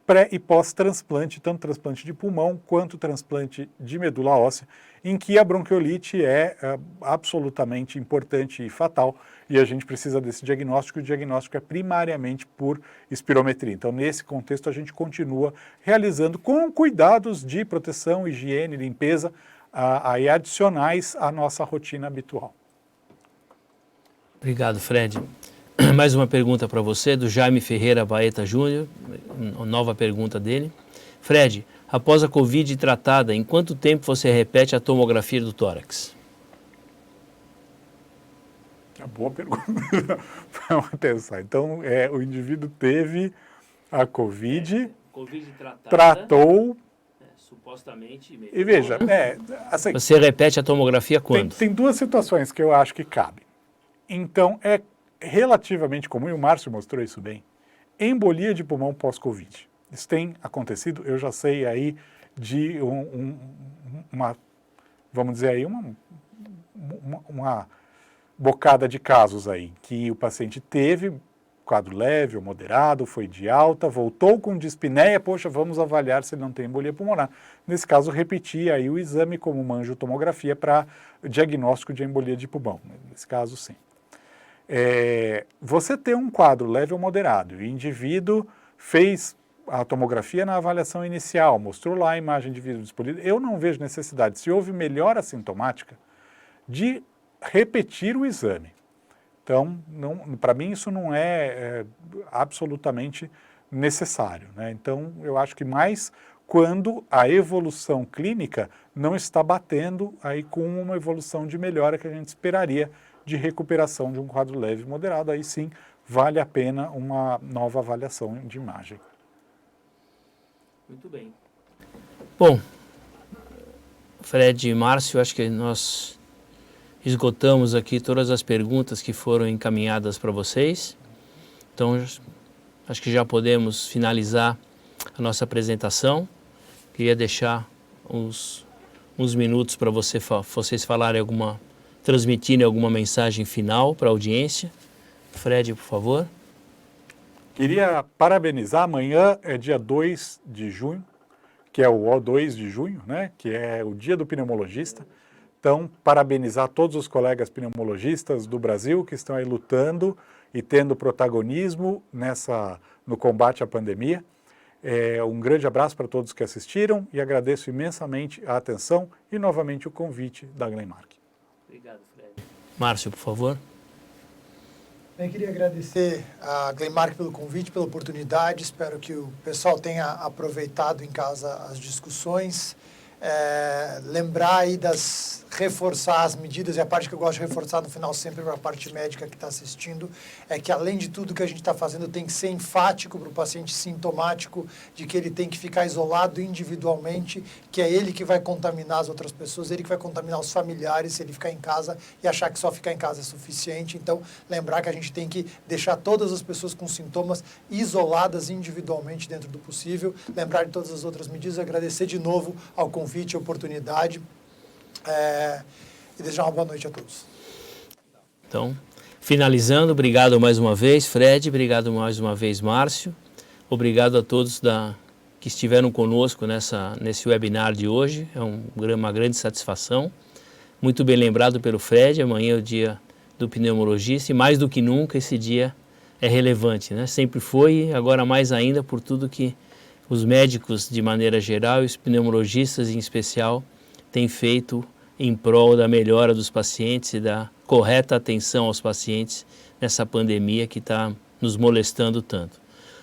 pré e pós-transplante, tanto transplante de pulmão quanto transplante de medula óssea, em que a bronquiolite é absolutamente importante e fatal, e a gente precisa desse diagnóstico, e o diagnóstico é primariamente por espirometria. Então, nesse contexto, a gente continua realizando com cuidados de proteção, higiene, limpeza, aí adicionais à nossa rotina habitual. Obrigado, Fred. Mais uma pergunta para você, do Jaime Ferreira Baeta Júnior, nova pergunta dele. Fred, após a Covid tratada, em quanto tempo você repete a tomografia do tórax? Boa pergunta. Vamos pensar. Então, o indivíduo teve a Covid, Covid tratada, tratou... supostamente... E veja, assim, você repete a tomografia quando? Tem duas situações que eu acho que cabem. Então, é relativamente comum, e o Márcio mostrou isso bem, embolia de pulmão pós-Covid. Isso tem acontecido, eu já sei aí de uma, vamos dizer aí, uma bocada de casos aí, que o paciente teve quadro leve ou moderado, foi de alta, voltou com dispneia, poxa, vamos avaliar se ele não tem embolia pulmonar. Nesse caso, repetir aí o exame como uma angiotomografia para diagnóstico de embolia de pulmão. Nesse caso, sim. Você ter um quadro leve ou moderado, o indivíduo fez a tomografia na avaliação inicial, mostrou lá a imagem de vidro dispolido, eu não vejo necessidade, se houve melhora sintomática, de repetir o exame. Então, para mim isso não é absolutamente necessário, né? Então, eu acho que mais quando a evolução clínica não está batendo aí com uma evolução de melhora que a gente esperaria de recuperação de um quadro leve e moderado, aí sim vale a pena uma nova avaliação de imagem. Muito bem. Bom, Fred e Márcio, acho que nós esgotamos aqui todas as perguntas que foram encaminhadas para vocês. Então, acho que já podemos finalizar a nossa apresentação. Queria deixar uns minutos para vocês falarem transmitirem alguma mensagem final para a audiência. Fred, por favor. Queria parabenizar, amanhã é dia 2 de junho, que é o O2 de junho, né? Que é o dia do pneumologista. Então, parabenizar todos os colegas pneumologistas do Brasil que estão aí lutando e tendo protagonismo no combate à pandemia. Um grande abraço para todos que assistiram e agradeço imensamente a atenção e novamente o convite da Glenmark. Obrigado, Fred. Márcio, por favor. Eu queria agradecer a Glenmark pelo convite, pela oportunidade. Espero que o pessoal tenha aproveitado em casa as discussões. Lembrar aí reforçar as medidas, e a parte que eu gosto de reforçar no final sempre para a parte médica que está assistindo, é que além de tudo que a gente está fazendo, tem que ser enfático para o paciente sintomático de que ele tem que ficar isolado individualmente, que é ele que vai contaminar as outras pessoas, ele que vai contaminar os familiares se ele ficar em casa e achar que só ficar em casa é suficiente. Então, lembrar que a gente tem que deixar todas as pessoas com sintomas isoladas individualmente dentro do possível, lembrar de todas as outras medidas, agradecer de novo ao convite, a oportunidade, e desejar uma boa noite a todos. Então, finalizando, obrigado mais uma vez, Fred, obrigado mais uma vez, Márcio, obrigado a todos que estiveram conosco nesse webinar de hoje, é uma grande satisfação, muito bem lembrado pelo Fred, amanhã é o dia do pneumologista e mais do que nunca esse dia é relevante, né? Sempre foi, agora mais ainda por tudo que os médicos de maneira geral e os pneumologistas em especial têm feito em prol da melhora dos pacientes e da correta atenção aos pacientes nessa pandemia que está nos molestando tanto.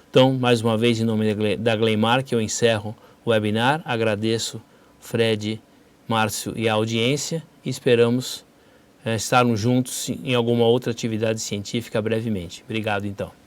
Então, mais uma vez, em nome da Glenmark, eu encerro o webinar, agradeço Fred, Márcio e a audiência e esperamos estarmos juntos em alguma outra atividade científica brevemente. Obrigado, então.